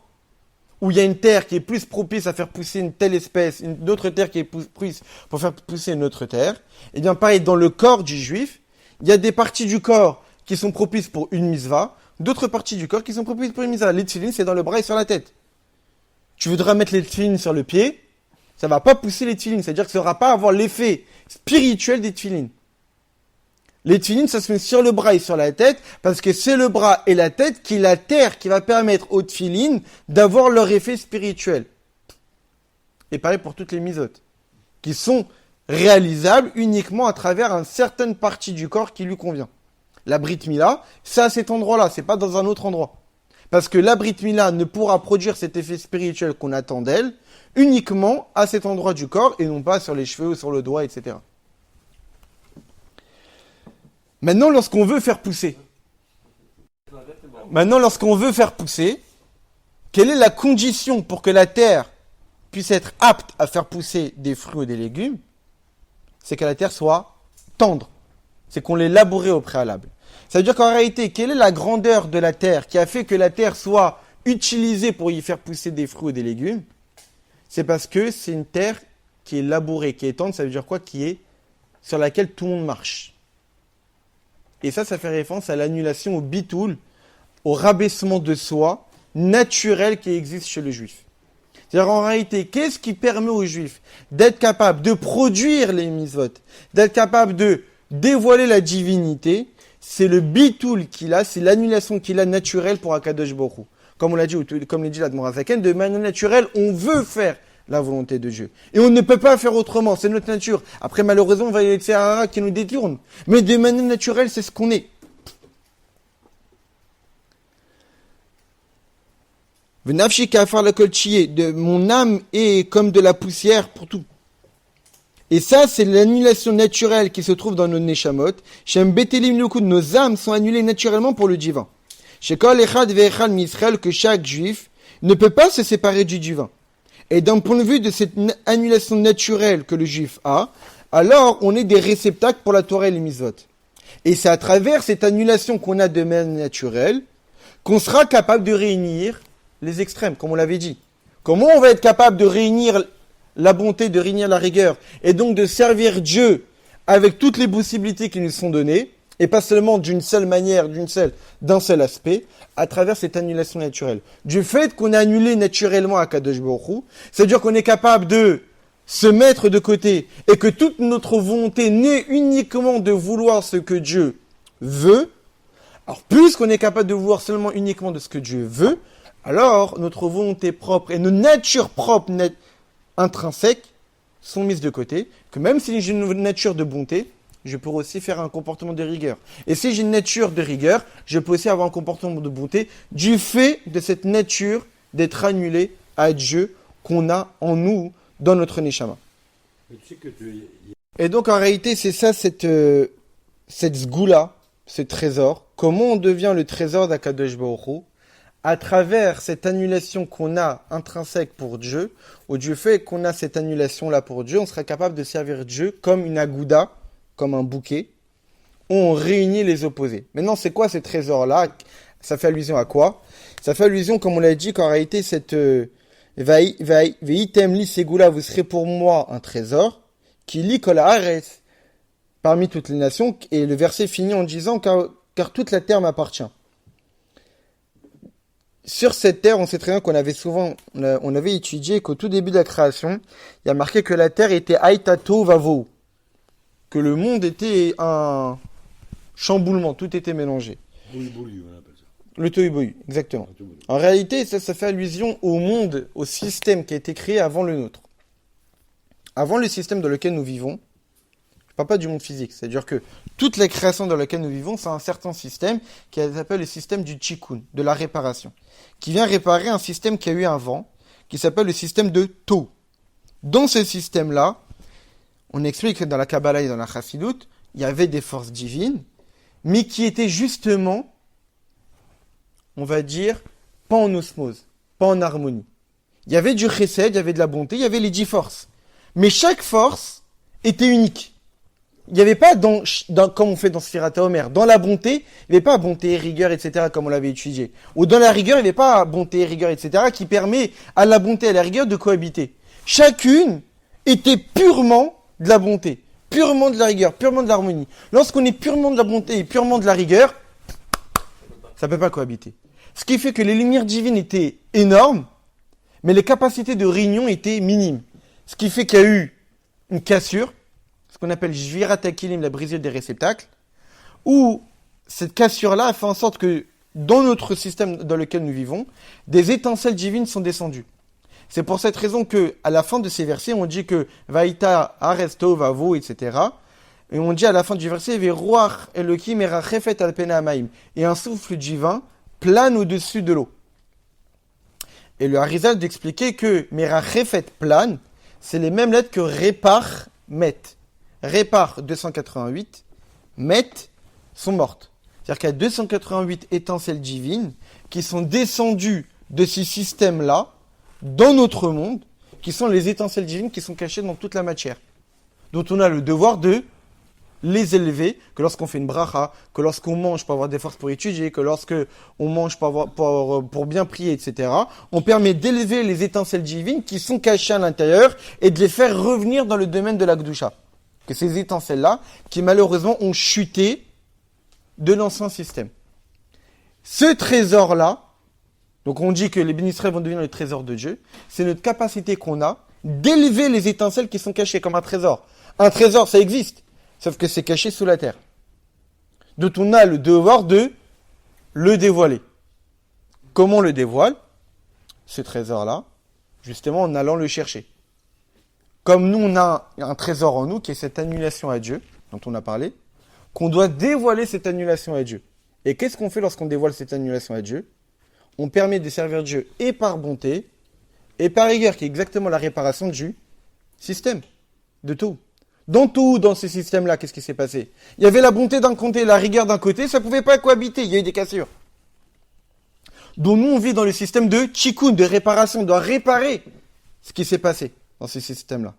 où il y a une terre qui est plus propice à faire pousser une telle espèce, une autre terre qui est plus pour faire pousser une autre terre. Eh bien, pareil, dans le corps du juif, il y a des parties du corps qui sont propices pour une mitzvah, d'autres parties du corps qui sont propices pour une mitzvah. Les tefilines, c'est dans le bras et sur la tête. Tu voudras mettre les tefilines sur le pied, ça va pas pousser les tefilines, c'est-à-dire que ça ne va pas avoir l'effet spirituel des tefilines. Les tefilines, ça se met sur le bras et sur la tête, parce que c'est le bras et la tête qui est la terre qui va permettre aux tefilines d'avoir leur effet spirituel. Et pareil pour toutes les misotes, qui sont réalisables uniquement à travers une certaine partie du corps qui lui convient. La Brit Mila, c'est à cet endroit-là, c'est pas dans un autre endroit. Parce que la Brit Mila ne pourra produire cet effet spirituel qu'on attend d'elle uniquement à cet endroit du corps et non pas sur les cheveux ou sur le doigt, etc. Maintenant, lorsqu'on veut faire pousser, quelle est la condition pour que la terre puisse être apte à faire pousser des fruits ou des légumes? C'est que la terre soit tendre. C'est qu'on l'ait labourée au préalable. Ça veut dire qu'en réalité, quelle est la grandeur de la terre qui a fait que la terre soit utilisée pour y faire pousser des fruits ou des légumes? C'est parce que c'est une terre qui est labourée, qui est tendre, ça veut dire quoi? Qui est sur laquelle tout le monde marche. Et ça fait référence à l'annulation, au bitoul, au rabaissement de soi naturel qui existe chez le juif. C'est-à-dire en réalité, qu'est-ce qui permet au juif d'être capable de produire les mitzvot, d'être capable de dévoiler la divinité? C'est le bitoul qu'il a, c'est l'annulation qu'il a naturelle pour Akadosh Baruch Hu. Comme on l'a dit, comme l'a dit l'Admor Azaken, de manière naturelle, on veut faire la volonté de Dieu. Et on ne peut pas faire autrement, c'est notre nature. Après, malheureusement, on va y avoir les Tserara qui nous détournent. Mais de manière naturelle, c'est ce qu'on est. V'nafshi kafar la kolchiye, de mon âme est comme de la poussière pour tout. Et ça, c'est l'annulation naturelle qui se trouve dans nos neshamot. Shem betelim lukud, nos âmes sont annulées naturellement pour le divin. Shekol echad ve'echad misraël, que chaque juif ne peut pas se séparer du divin. Et d'un point de vue de cette annulation naturelle que le juif a, alors on est des réceptacles pour la Torah et les mitzvot. Et c'est à travers cette annulation qu'on a de manière naturelle qu'on sera capable de réunir les extrêmes, comme on l'avait dit. Comment on va être capable de réunir la bonté, de réunir la rigueur, et donc de servir Dieu avec toutes les possibilités qui nous sont données, et pas seulement d'une seule manière, d'un seul aspect, à travers cette annulation naturelle. Du fait qu'on a annulé naturellement à Kadosh Baruch Hu, c'est-à-dire qu'on est capable de se mettre de côté, et que toute notre volonté naît uniquement de vouloir ce que Dieu veut. Alors, puisqu'on est capable de vouloir seulement uniquement de ce que Dieu veut, alors notre volonté propre et nos natures propres intrinsèques sont mises de côté, que même si j'ai une nature de bonté, je pourrais aussi faire un comportement de rigueur. Et si j'ai une nature de rigueur, je peux aussi avoir un comportement de bonté du fait de cette nature d'être annulé à Dieu qu'on a en nous, dans notre neshama. Mais tu sais que Et donc en réalité, c'est ça cette sgoula, ce trésor. Comment on devient le trésor d'Akadosh Baruch Hu? À travers cette annulation qu'on a intrinsèque pour Dieu, ou du fait qu'on a cette annulation-là pour Dieu, on sera capable de servir Dieu comme une agouda, comme un bouquet, où on réunit les opposés. Maintenant, c'est quoi ce trésor-là? Ça fait allusion à quoi? Ça fait allusion, comme on l'a dit, qu'en réalité, cette Veitem li segula, vous serez pour moi un trésor, qui lit kol haaretz, parmi toutes les nations, et le verset finit en disant car toute la terre m'appartient. Sur cette terre, on sait très bien qu'on avait on avait étudié qu'au tout début de la création, il y a marqué que la terre était Aïtato Vavo, que le monde était un chamboulement, tout était mélangé. bouli, on appelle ça. Le tohu-bohu, exactement. En réalité, ça fait allusion au monde, au système qui a été créé avant le nôtre. Avant le système dans lequel nous vivons, je ne parle pas du monde physique, c'est-à-dire que toute la création dans laquelle nous vivons, c'est un certain système qui s'appelle le système du tikkun, de la réparation, qui vient réparer un système qui a eu un vent, qui s'appelle le système de Tohu. Dans ce système-là, on explique que dans la Kabbalah et dans la Chassidut, il y avait des forces divines, mais qui étaient justement on va dire, pas en osmose, pas en harmonie. Il y avait du chesed, il y avait de la bonté, il y avait les 10 forces. Mais chaque force était unique. Il n'y avait pas comme on fait dans Sfirat HaOmer, dans la bonté, il n'y avait pas bonté, rigueur, etc., comme on l'avait étudié. Ou dans la rigueur, il n'y avait pas bonté, rigueur, etc., qui permet à la bonté et à la rigueur de cohabiter. Chacune était purement de la bonté, purement de la rigueur, purement de l'harmonie. Lorsqu'on est purement de la bonté et purement de la rigueur, ça ne peut pas cohabiter. Ce qui fait que les lumières divines étaient énormes, mais les capacités de réunion étaient minimes. Ce qui fait qu'il y a eu une cassure, ce qu'on appelle Jvirat HaKilim, la brisure des réceptacles, où cette cassure-là a fait en sorte que, dans notre système dans lequel nous vivons, des étincelles divines sont descendues. C'est pour cette raison que, à la fin de ces versets, on dit que Vaïta, Aresto, Vavo, etc. Et on dit à la fin du verset, Veruach Elohim erachefet al pena hamaim. Et un souffle divin plane au-dessus de l'eau. Et le Harizal d'expliquer que merachefet plane, c'est les mêmes lettres que répar, met. Répar 288, met sont mortes. C'est-à-dire qu'il y a 288 étincelles divines qui sont descendues de ces systèmes-là dans notre monde, qui sont les étincelles divines qui sont cachées dans toute la matière, dont on a le devoir de les élever, que lorsqu'on fait une bracha, que lorsqu'on mange pour avoir des forces pour étudier, que lorsqu'on mange pour bien prier, etc., on permet d'élever les étincelles divines qui sont cachées à l'intérieur et de les faire revenir dans le domaine de la Gdusha. Que ces étincelles-là, qui malheureusement ont chuté de l'ancien système. Ce trésor-là, donc on dit que les bénis Israël vont devenir le trésor de Dieu, c'est notre capacité qu'on a d'élever les étincelles qui sont cachées comme un trésor. Un trésor, ça existe, sauf que c'est caché sous la terre. Donc on a le devoir de le dévoiler. Comment on le dévoile? Ce trésor-là, justement en allant le chercher. Comme nous, on a un trésor en nous, qui est cette annulation à Dieu, dont on a parlé, qu'on doit dévoiler cette annulation à Dieu. Et qu'est-ce qu'on fait lorsqu'on dévoile cette annulation à Dieu? On permet de servir Dieu et par bonté, et par rigueur, qui est exactement la réparation du système, de tout. Dans ce système-là, qu'est-ce qui s'est passé? Il y avait la bonté d'un côté, la rigueur d'un côté, ça ne pouvait pas cohabiter, il y a eu des cassures. Donc nous, on vit dans le système de tikkun, de réparation, on doit réparer ce qui s'est passé dans ce système-là.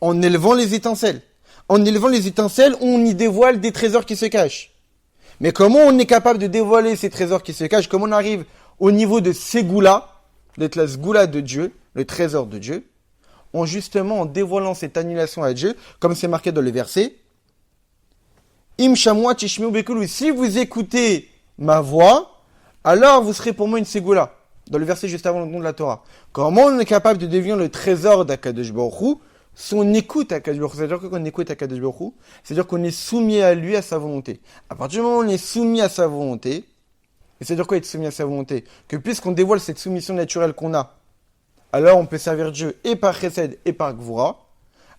En élevant les étincelles. En élevant les étincelles, on y dévoile des trésors qui se cachent. Mais comment on est capable de dévoiler ces trésors qui se cachent? Comment on arrive au niveau de Ségoula, d'être la Sgoula de Dieu, le trésor de Dieu, en dévoilant cette annulation à Dieu, comme c'est marqué dans le verset. Im shamua tishmiu bekulu. Si vous écoutez ma voix, alors vous serez pour moi une Ségoula. Dans le verset juste avant le nom de la Torah. Comment on est capable de devenir le trésor d'Akadosh Baruch Hu? Son écoute à Akadosh Baruch Hu. C'est-à-dire qu'on écoute Akadosh Baruch Hu, c'est-à-dire qu'on est soumis à lui, à sa volonté. À partir du moment où on est soumis à sa volonté, et c'est-à-dire quoi être soumis à sa volonté? Que puisqu'on dévoile cette soumission naturelle qu'on a, alors on peut servir Dieu et par Chesed et par Gvura.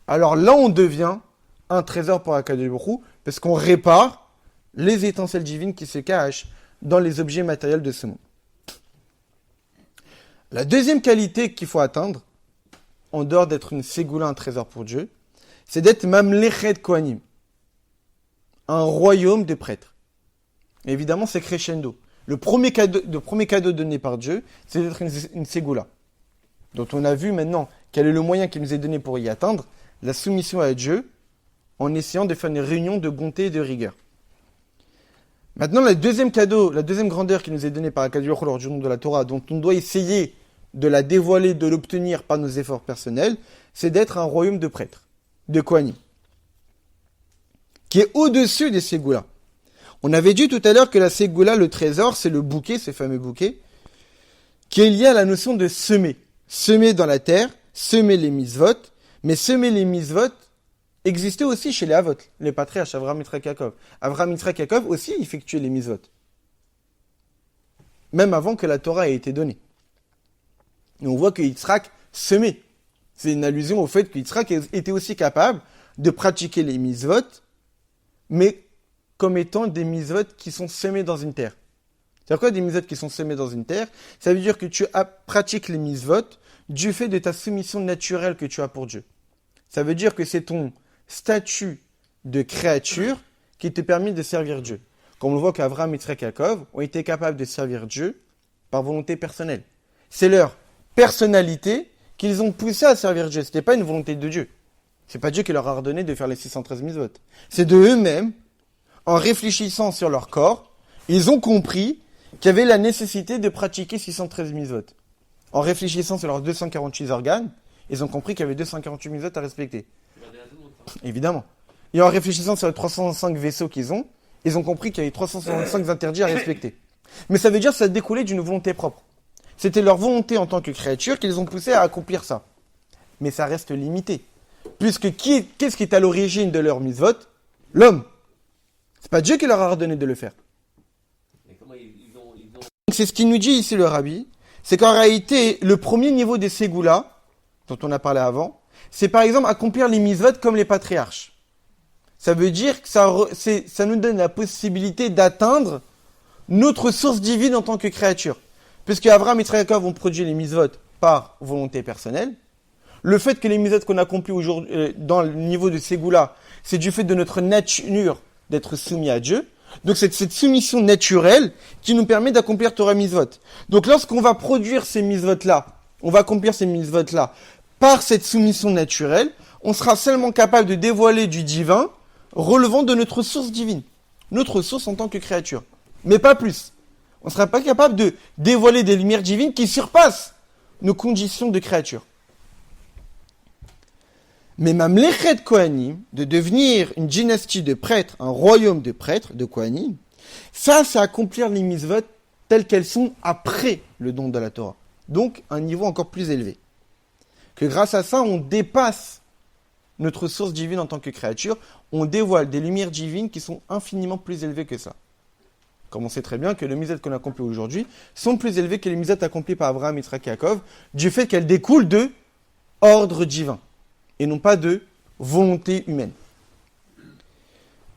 Alors là, on devient un trésor pour Akadosh Baruch Hu, parce qu'on répare les étincelles divines qui se cachent dans les objets matériels de ce monde. La deuxième qualité qu'il faut atteindre, en dehors d'être une ségoula, un trésor pour Dieu, c'est d'être mamlechet kohanim, un royaume de prêtres. Et évidemment, c'est crescendo. Le premier cadeau donné par Dieu, c'est d'être une ségoula, dont on a vu maintenant quel est le moyen qui nous est donné pour y atteindre, la soumission à Dieu, en essayant de faire une réunion de bonté et de rigueur. Maintenant, le deuxième cadeau, la deuxième grandeur qui nous est donnée par Akadosh Baruch Hu lors du nom de la Torah, dont on doit essayer de la dévoiler, de l'obtenir par nos efforts personnels, c'est d'être un royaume de prêtres, de Kohanim, qui est au-dessus des Ségoula. On avait dit tout à l'heure que la Ségoula, le trésor, c'est le bouquet, ce fameux bouquet, qui est lié à la notion de semer. Semer dans la terre, semer les misvot, mais semer les misvot existait aussi chez les Avot, les patriarches, Avraham, Yitzhak, Yaakov. Avraham, Yitzhak, Yaakov aussi effectuaient les misvot. Même avant que la Torah ait été donnée. Et on voit que Yitzhak semait. C'est une allusion au fait que Yitzhak était aussi capable de pratiquer les misvot, mais comme étant des misvot qui sont semés dans une terre. C'est-à-dire quoi des misvot qui sont semés dans une terre? Ça veut dire que tu pratiques les misvot du fait de ta soumission naturelle que tu as pour Dieu. Ça veut dire que c'est ton statut de créature qui te permet de servir Dieu. comme on le voit qu'Avraham, Yitzhak et Yaakov ont été capables de servir Dieu par volonté personnelle. C'est leur personnalité qu'ils ont poussé à servir Dieu. Ce n'était pas une volonté de Dieu. C'est pas Dieu qui leur a ordonné de faire les 613 mitzvot. C'est de eux-mêmes, en réfléchissant sur leur corps, ils ont compris qu'il y avait la nécessité de pratiquer 613 mitzvot. En réfléchissant sur leurs 248 organes, ils ont compris qu'il y avait 248 mitzvot à respecter. Évidemment. Et en réfléchissant sur les 305 vaisseaux qu'ils ont, ils ont compris qu'il y avait 365 interdits à respecter. Mais ça veut dire que ça découlait d'une volonté propre. C'était leur volonté en tant que créature qu'ils ont poussé à accomplir ça. Mais ça reste limité. Puisque qu'est-ce qui est à l'origine de leur mitzvot? L'homme. C'est pas Dieu qui leur a ordonné de le faire. Mais comment ils ont... C'est ce qu'il nous dit ici le rabbi. C'est qu'en réalité, le premier niveau des ségoulas, dont on a parlé avant, c'est par exemple accomplir les mitzvot comme les patriarches. Ça veut dire que ça nous donne la possibilité d'atteindre notre source divine en tant que créature. Puisque Avraham et Yaakov ont produit les mitzvot par volonté personnelle, le fait que les mitzvot qu'on accomplit aujourd'hui dans le niveau de Ségoula, c'est du fait de notre nature d'être soumis à Dieu. Donc c'est cette soumission naturelle qui nous permet d'accomplir Torah mitzvot. Donc lorsqu'on va produire ces mitzvot-là, on va accomplir ces mitzvot-là par cette soumission naturelle, on sera seulement capable de dévoiler du divin relevant de notre source divine. Notre source en tant que créature. Mais pas plus. On ne sera pas capable de dévoiler des lumières divines qui surpassent nos conditions de créature. Mais Mamlechet Kohanim, de devenir une dynastie de prêtres, un royaume de prêtres, de Kohanim, ça, c'est accomplir les mitzvot telles qu'elles sont après le don de la Torah. Donc, un niveau encore plus élevé. Que grâce à ça, on dépasse notre source divine en tant que créature, on dévoile des lumières divines qui sont infiniment plus élevées que ça. Comme on sait très bien que les mitzvot qu'on accomplit aujourd'hui sont plus élevés que les mitzvot accomplis par Abraham, Yitzhak et Yaakov, du fait qu'elles découlent de ordre divin. Et non pas de volonté humaine.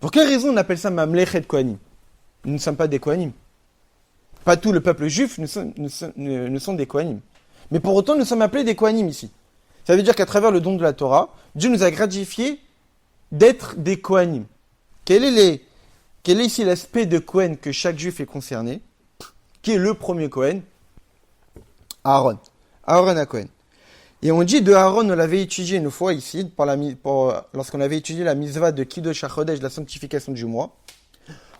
Pour quelle raison on appelle ça Mamlechet Kohanim? Nous ne sommes pas des Kohanim. Pas tout le peuple juif ne sont des Kohanim. Mais pour autant, nous sommes appelés des Kohanim ici. Ça veut dire qu'à travers le don de la Torah, Dieu nous a gratifiés d'être des Kohanim. Quel est ici l'aspect de Kohen que chaque juif est concerné? Qui est le premier Kohen? Aaron. Aaron à Kohen. Et on dit de Aaron, on l'avait étudié une fois ici, lorsqu'on avait étudié la mitzvah de Kiddush HaChodesh, la sanctification du mois.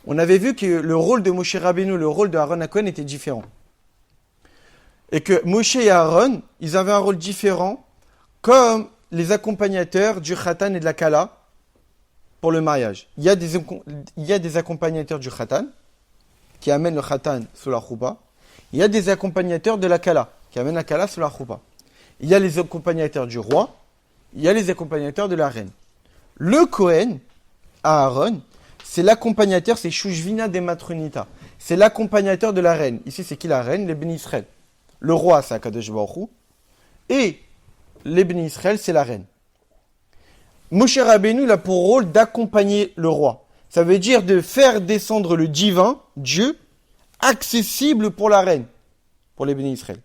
On avait vu que le rôle de Moshe Rabbeinu, le rôle de Aaron à Kohen était différent. Et que Moshe et Aaron, ils avaient un rôle différent, comme les accompagnateurs du Khatan et de la Kala pour le mariage. Il y a des accompagnateurs du Khatan qui amènent le Khatan sous la choupa. Il y a des accompagnateurs de la Kala qui amènent la Kala sous la choupa. Il y a les accompagnateurs du roi, il y a les accompagnateurs de la reine. Le Kohen, Aaron, c'est l'accompagnateur, c'est Shushvina de Matronita. C'est l'accompagnateur de la reine. Ici, c'est qui la reine? Les Béni Israël. Le roi, c'est Akadosh Baruch Hu. Et les Béni Israël, c'est la reine. Moshe Rabbeinu, il a pour rôle d'accompagner le roi. Ça veut dire de faire descendre le divin, Dieu, accessible pour la reine, pour les Béni Israël.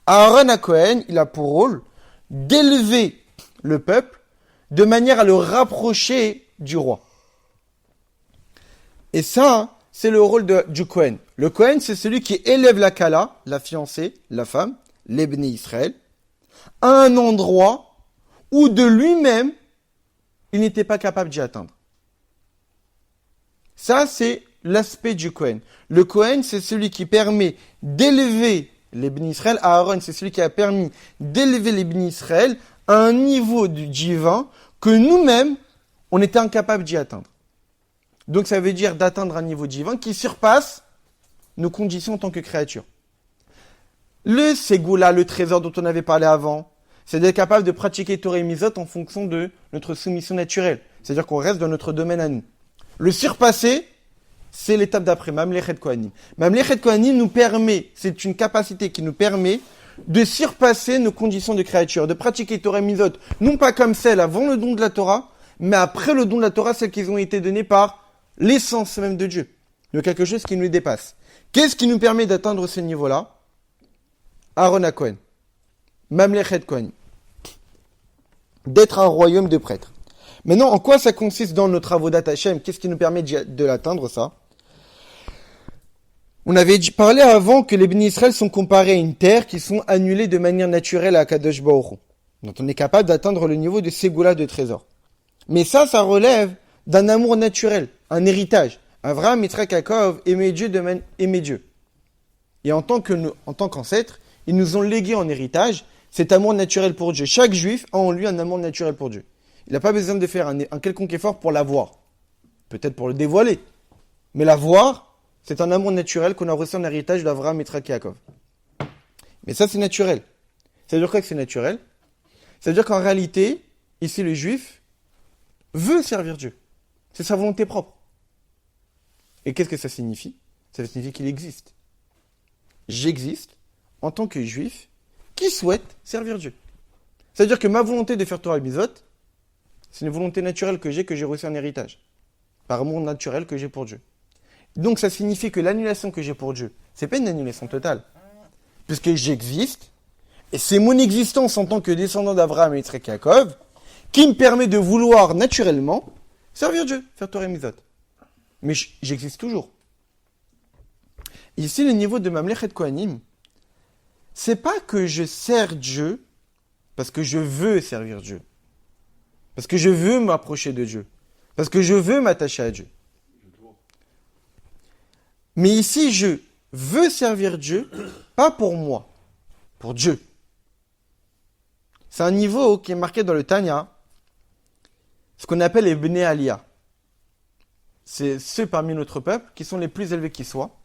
Aaron à Kohen, il a pour rôle d'élever le peuple de manière à le rapprocher du roi. Et ça, c'est le rôle du Kohen. Le Kohen, c'est celui qui élève la Kala, la fiancée, la femme, les Béni Israël, à un endroit où de lui-même, il n'était pas capable d'y atteindre. Ça, c'est l'aspect du Kohen. Le Kohen, c'est celui qui permet d'élever les Béni Israël. Aaron, c'est celui qui a permis d'élever les Béni Israël à un niveau du divin que nous-mêmes, on était incapables d'y atteindre. Donc ça veut dire d'atteindre un niveau divin qui surpasse nos conditions en tant que créature. Le Ségoula, le trésor dont on avait parlé avant, c'est d'être capable de pratiquer Torah et Mitzvot en fonction de notre soumission naturelle. C'est-à-dire qu'on reste dans notre domaine à nous. Le surpasser, c'est l'étape d'après, Mamlechet Kohanim. Mamlechet Kohanim nous permet, c'est une capacité qui nous permet de surpasser nos conditions de créature, de pratiquer Torah et Mitzvot, non pas comme celles avant le don de la Torah, mais après le don de la Torah, celles qui ont été données par l'essence même de Dieu. Donc quelque chose qui nous dépasse. Qu'est-ce qui nous permet d'atteindre ce niveau-là? Aaron à Kohen. Mamlechet Kohanim. D'être un royaume de prêtres. Maintenant, en quoi ça consiste dans notre avodat Hashem? Qu'est-ce qui nous permet de l'atteindre, ça? On avait parlé avant que les bénis Israël sont comparés à une terre qui sont annulées de manière naturelle à Kadosh Baruch Hu. Donc on est capable d'atteindre le niveau de Ségoula de trésor. Mais ça relève d'un amour naturel, un héritage. Avraham, Yitzhak, Yaakov aimaient Dieu. Et en tant qu'ancêtres, ils nous ont légué en héritage cet amour naturel pour Dieu. Chaque juif a en lui un amour naturel pour Dieu. Il n'a pas besoin de faire un quelconque effort pour l'avoir. Peut-être pour le dévoiler. Mais l'avoir, c'est un amour naturel qu'on a reçu en héritage d'Avraham, Yitzhak, Yaakov. Mais ça, c'est naturel. Ça veut dire quoi que c'est naturel? Ça veut dire qu'en réalité, ici, le juif veut servir Dieu. C'est sa volonté propre. Et qu'est-ce que ça signifie? Ça signifie qu'il existe. J'existe en tant que juif qui souhaite servir Dieu. C'est-à-dire que ma volonté de faire Torah et Mitzvot, c'est une volonté naturelle que j'ai reçue en héritage. Par amour naturel que j'ai pour Dieu. Donc ça signifie que l'annulation que j'ai pour Dieu, c'est pas une annulation totale. Puisque j'existe, et c'est mon existence en tant que descendant d'Abraham et Yitzhak Yaakov qui me permet de vouloir naturellement servir Dieu, faire Torah et Mitzvot. Mais j'existe toujours. Ici, le niveau de Mamlechet Kohanim, c'est pas que je sers Dieu parce que je veux servir Dieu. Parce que je veux m'approcher de Dieu. Parce que je veux m'attacher à Dieu. Mais ici, je veux servir Dieu, pas pour moi, pour Dieu. C'est un niveau qui est marqué dans le Tanya, ce qu'on appelle les Bnei Aliyah. C'est ceux parmi notre peuple qui sont les plus élevés qui soient,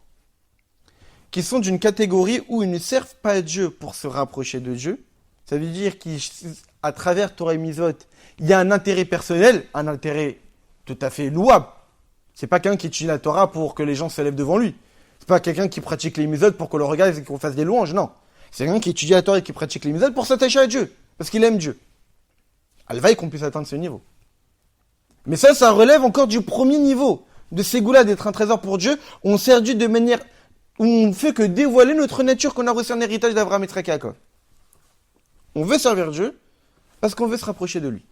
qui sont d'une catégorie où ils ne servent pas Dieu pour se rapprocher de Dieu. Ça veut dire qu'à travers Torah et Mitzvot, il y a un intérêt personnel, un intérêt tout à fait louable. C'est pas quelqu'un qui étudie la Torah pour que les gens se lèvent devant lui. C'est pas quelqu'un qui pratique les Mitzvot pour qu'on le regarde et qu'on fasse des louanges, non. C'est quelqu'un qui étudie la Torah et qui pratique les Mitzvot pour s'attacher à Dieu, parce qu'il aime Dieu. Alvaï qu'on puisse atteindre ce niveau. Mais ça relève encore du premier niveau de Ségoula, d'être un trésor pour Dieu. On sert Dieu de manière où on ne fait que dévoiler notre nature qu'on a reçue en héritage d'Avraham et Yitzhak Yaakov. On veut servir Dieu parce qu'on veut se rapprocher de lui.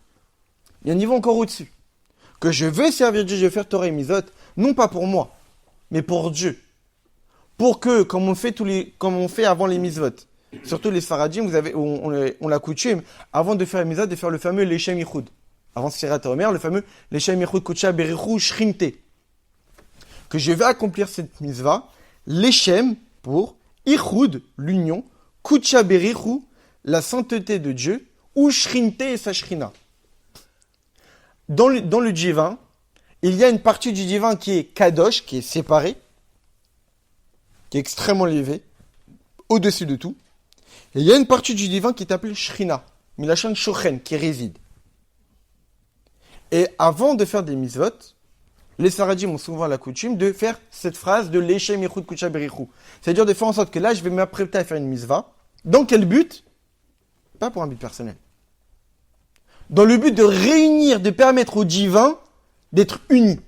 Il y a un niveau encore au-dessus. Que je veux servir Dieu, je veux faire Torah et Mitzvot, non pas pour moi, mais pour Dieu. Pour que, comme on fait avant les Mitzvot, surtout les Sfaradim, on l'a coutume, avant de faire les Mitzvot, de faire le fameux Leshem Yichud. Avant Sirat HaOmer, le fameux Leshem Yichud Kutsha Berichu Shrinte. Que je vais accomplir cette mitzvah, Leshem pour Yichud, l'union, Kutsha Berichu, la sainteté de Dieu, ou Shrinte et sa Shrina. Dans le divin, il y a une partie du divin qui est Kadosh, qui est séparée, qui est extrêmement élevée, au-dessus de tout. Et il y a une partie du divin qui est appelée Shrina, Milachan Shochen, qui réside. Et avant de faire des mitzvot, les Sfaradim ont souvent la coutume de faire cette phrase de Leshem Yichud Kutsha Berichu. C'est-à-dire de faire en sorte que là, je vais m'apprêter à faire une mitzvah. Dans quel but? Pas pour un but personnel. Dans le but de réunir, de permettre au divin d'être uni.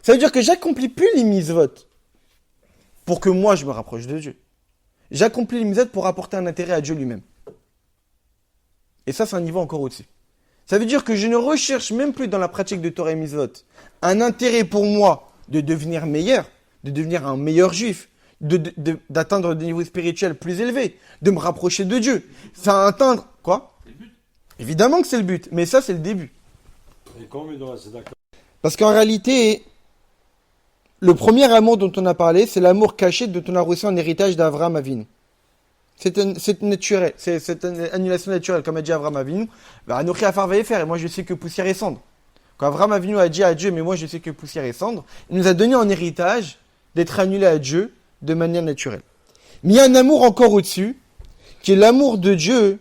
Ça veut dire que j'accomplis plus les mitzvot pour que moi je me rapproche de Dieu. J'accomplis les mitzvot pour apporter un intérêt à Dieu lui-même. Et ça, c'est un niveau encore au-dessus. Ça veut dire que je ne recherche même plus dans la pratique de Torah et Mitzvot un intérêt pour moi de devenir meilleur, de devenir un meilleur juif, d'atteindre des niveaux spirituels plus élevés, de me rapprocher de Dieu. Ça atteindre quoi? Évidemment que c'est le but, mais ça c'est le début. Et comment dans la Tzedaka? Parce qu'en réalité, le premier amour dont on a parlé, c'est l'amour caché dont on a reçu en héritage d'Avraham Avinu. C'est naturel, c'est une annulation naturelle, comme a dit Avraham Avinu. Anochi Afar Vayefer, et moi je sais que poussière et cendre. Quand Avraham Avinu a dit à Dieu, mais moi je sais que poussière et cendre, il nous a donné en héritage d'être annulé à Dieu de manière naturelle. Mais il y a un amour encore au-dessus, qui est l'amour de Dieu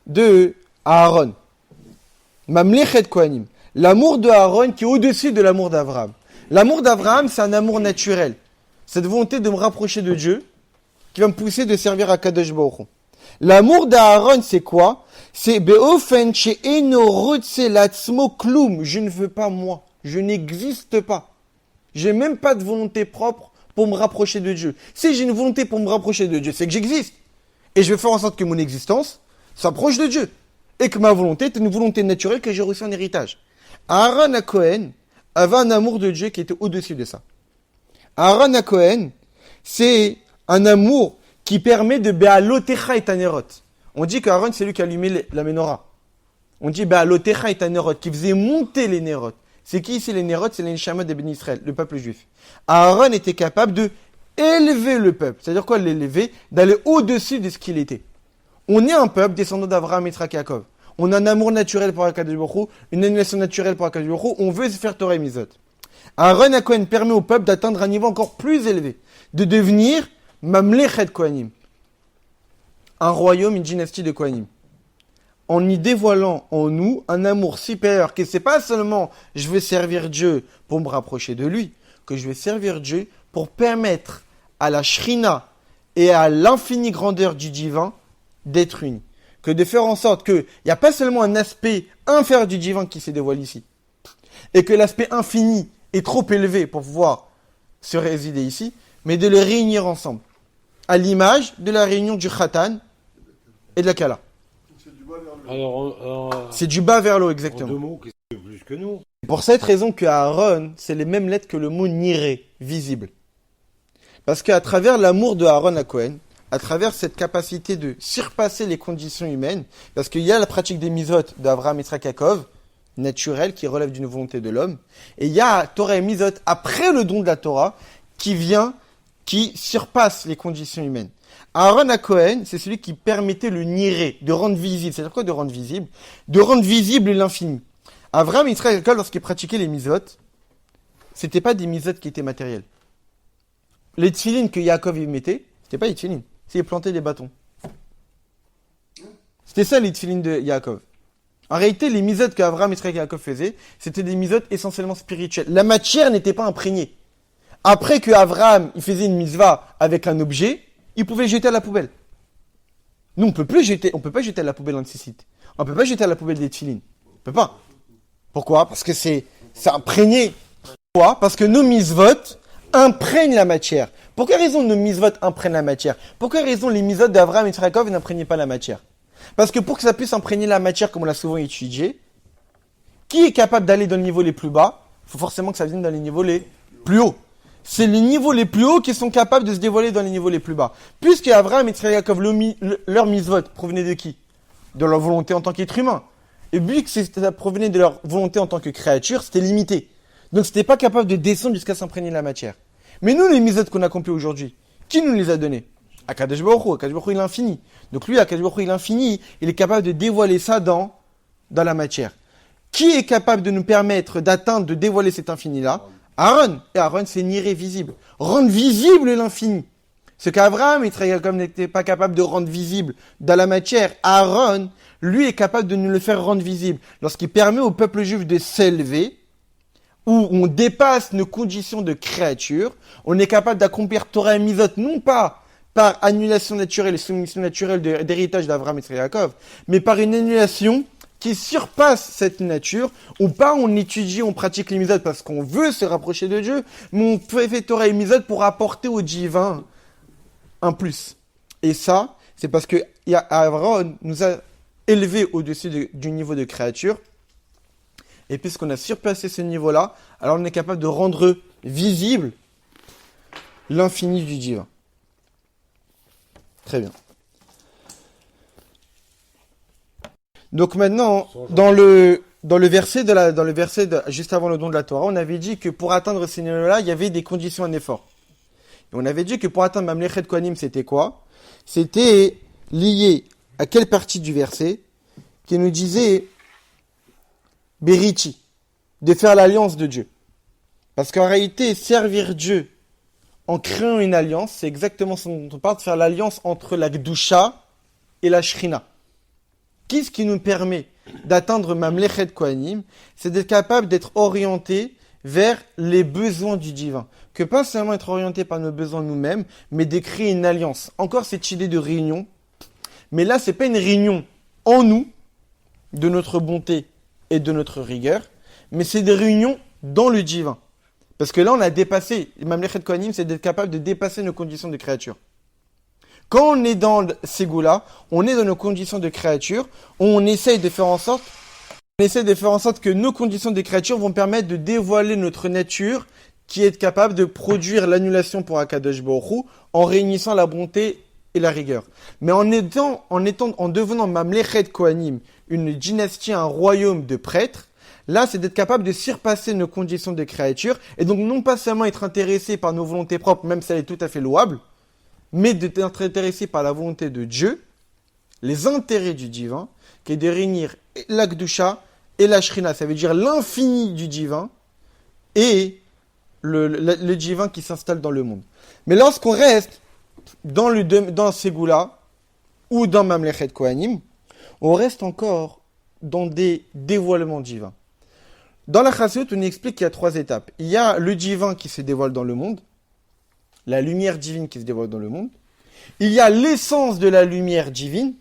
de Aaron. Mamlechet Kohanim. L'amour de Aaron qui est au-dessus de l'amour d'Avraham. L'amour d'Avraham, c'est un amour naturel. Cette volonté de me rapprocher de Dieu, qui va me pousser de servir à Kadosh Baruch Hu. L'amour d'Aaron, c'est quoi? C'est be'ofen she'eno rotse latzmo klum. Je ne veux pas moi. Je n'existe pas. J'ai même pas de volonté propre pour me rapprocher de Dieu. Si j'ai une volonté pour me rapprocher de Dieu, c'est que j'existe. Et je vais faire en sorte que mon existence s'approche de Dieu. Et que ma volonté est une volonté naturelle que j'ai reçue en héritage. Aaron à Cohen avait un amour de Dieu qui était au-dessus de ça. Aaron à Cohen, c'est un amour qui permet de Be'alotecha et Tanerot. On dit qu'Aaron, c'est lui qui allumait la menorah. On dit Be'alotecha et Tanerot, qui faisait monter les Nerot. C'est qui ici les Nerot? C'est les Neshamot des Ben Israël, le peuple juif. Aaron était capable de élever le peuple. C'est-à-dire quoi, l'élever? D'aller au-dessus de ce qu'il était. On est un peuple descendant d'Abraham, Yitzhak et Yaakov. On a un amour naturel pour Akadosh Baruch Hu, une annulation naturelle pour Akadosh Baruch Hu. On veut se faire Torah et Mizot. Aaron à Kohen permet au peuple d'atteindre un niveau encore plus élevé, de devenir Mamlechet Kohanim, un royaume, une dynastie de Kohanim, en y dévoilant en nous un amour supérieur, que c'est pas seulement je veux servir Dieu pour me rapprocher de lui, que je vais servir Dieu pour permettre à la Shrina et à l'infinie grandeur du divin d'être unis. Que de faire en sorte qu'il n'y a pas seulement un aspect inférieur du divin qui se dévoile ici, et que l'aspect infini est trop élevé pour pouvoir se résider ici, mais de les réunir ensemble, à l'image de la réunion du Khatan et de la Kala. C'est du bas vers le haut. Alors, C'est du bas vers le haut, en exactement. 2 mots, qu'est-ce que plus que nous? C'est pour cette raison que Aaron, c'est les mêmes lettres que le mot niré, visible. Parce qu'à travers l'amour de Aaron à Cohen, à travers cette capacité de surpasser les conditions humaines, parce qu'il y a la pratique des misot d'Abraham, Yitzhak, Yaakov, naturelle, qui relève d'une volonté de l'homme, et il y a Torah et misot après le don de la Torah, qui surpasse les conditions humaines. Aaron à Cohen, c'est celui qui permettait le niré, de rendre visible. C'est-à-dire quoi de rendre visible? De rendre visible l'infini. Abraham, Yitzhak, Yaakov, lorsqu'il pratiquait les misot, c'était pas des misot qui étaient matériels. Les tefilines que Yaakov y mettait, c'était pas les tefilines, c'est planter des bâtons. C'était ça les tefilines de Yaakov. En réalité, les misot qu'Abraham, Yitzhak et Yaakov faisaient, c'était des misot essentiellement spirituelles. La matière n'était pas imprégnée. Après que Abraham, il faisait une misva avec un objet, il pouvait le jeter à la poubelle. Nous, on peut pas jeter à la poubelle un tzitzit. On peut pas jeter à la poubelle des tefilines. On peut pas. Pourquoi? Parce que c'est imprégné. Pourquoi? Parce que nos misvot imprègnent la matière. Pour quelle raison nos misvot imprègnent la matière? Pour quelle raison les misvot d'Abraham et de Yaakov n'imprégnaient pas la matière? Parce que pour que ça puisse imprégner la matière, comme on l'a souvent étudié, qui est capable d'aller dans les niveaux les plus bas? Il faut forcément que ça vienne dans les niveaux les plus hauts. C'est les niveaux les plus hauts qui sont capables de se dévoiler dans les niveaux les plus bas. Puisque Abraham et Yaakov, leur misvot provenait de qui? De leur volonté en tant qu'être humain. Et vu que ça provenait de leur volonté en tant que créature, c'était limité. Donc c'était pas capable de descendre jusqu'à s'imprégner de la matière. Mais nous, les misvot qu'on accomplit aujourd'hui, qui nous les a donnés? Akadosh Baruch Hu. Akadosh Baruch Hu, il est infini. Donc lui, Akadosh Baruch Hu, il est infini, il est capable de dévoiler ça dans la matière. Qui est capable de nous permettre d'atteindre, de dévoiler cet infini-là? Aaron. Et Aaron, c'est nirer visible. Rendre visible l'infini. Ce qu'Abraham et Yaakov n'étaient pas capables de rendre visible dans la matière, Aaron, lui, est capable de nous le faire rendre visible. Lorsqu'il permet au peuple juif de s'élever, où on dépasse nos conditions de créature, on est capable d'accomplir Torah et Mizot, non pas par annulation naturelle et soumission naturelle d'héritage d'Abraham et Yaakov, mais par une annulation qui surpasse cette nature, ou pas on étudie, on pratique les Mizot parce qu'on veut se rapprocher de Dieu, mais on fait Torah et Mizot pour apporter au divin un plus. Et ça, c'est parce que Aaron nous a élevés au-dessus du niveau de créature, et puisqu'on a surpassé ce niveau-là, alors on est capable de rendre visible l'infini du divin. Très bien. Donc maintenant, dans le verset juste avant le don de la Torah, on avait dit que pour atteindre ce niveau-là, il y avait des conditions, un effort. Et on avait dit que pour atteindre Mamlechet Kohanim, c'était quoi? C'était lié à quelle partie du verset qui nous disait Beriti, de faire l'alliance de Dieu. Parce qu'en réalité, servir Dieu en créant une alliance, c'est exactement ce dont on parle, de faire l'alliance entre la Gdusha et la Shrina. Qu'est-ce qui nous permet d'atteindre Mamlechet Kohanim? C'est d'être capable d'être orienté vers les besoins du divin. Que pas seulement être orienté par nos besoins nous-mêmes, mais de créer une alliance. Encore cette idée de réunion. Mais là, c'est pas une réunion en nous, de notre bonté et de notre rigueur, mais c'est des réunions dans le divin. Parce que là, on a dépassé, Mamlechet Kohanim, c'est d'être capable de dépasser nos conditions de créature. Quand on est dans ces goûts-là, on est dans nos conditions de créature, on essaye de faire en sorte que nos conditions de créature vont permettre de dévoiler notre nature qui est capable de produire l'annulation pour Akadosh Baruch Hu en réunissant la bonté et la rigueur. Mais en devenant Mamlechet Kohanim, une dynastie, un royaume de prêtres, là, c'est d'être capable de surpasser nos conditions de créature, et donc non pas seulement être intéressé par nos volontés propres, même si elle est tout à fait louable, mais d'être intéressé par la volonté de Dieu, les intérêts du divin, qui est de réunir l'Akdusha et la Shrina, ça veut dire l'infini du divin, et le divin qui s'installe dans le monde. Mais lorsqu'on reste dans Ségoula, ou dans Mamlechet Kohanim, on reste encore dans des dévoilements divins. Dans la Chassidut, on explique qu'il y a 3 étapes. Il y a le divin qui se dévoile dans le monde, la lumière divine qui se dévoile dans le monde. Il y a l'essence de la lumière divine,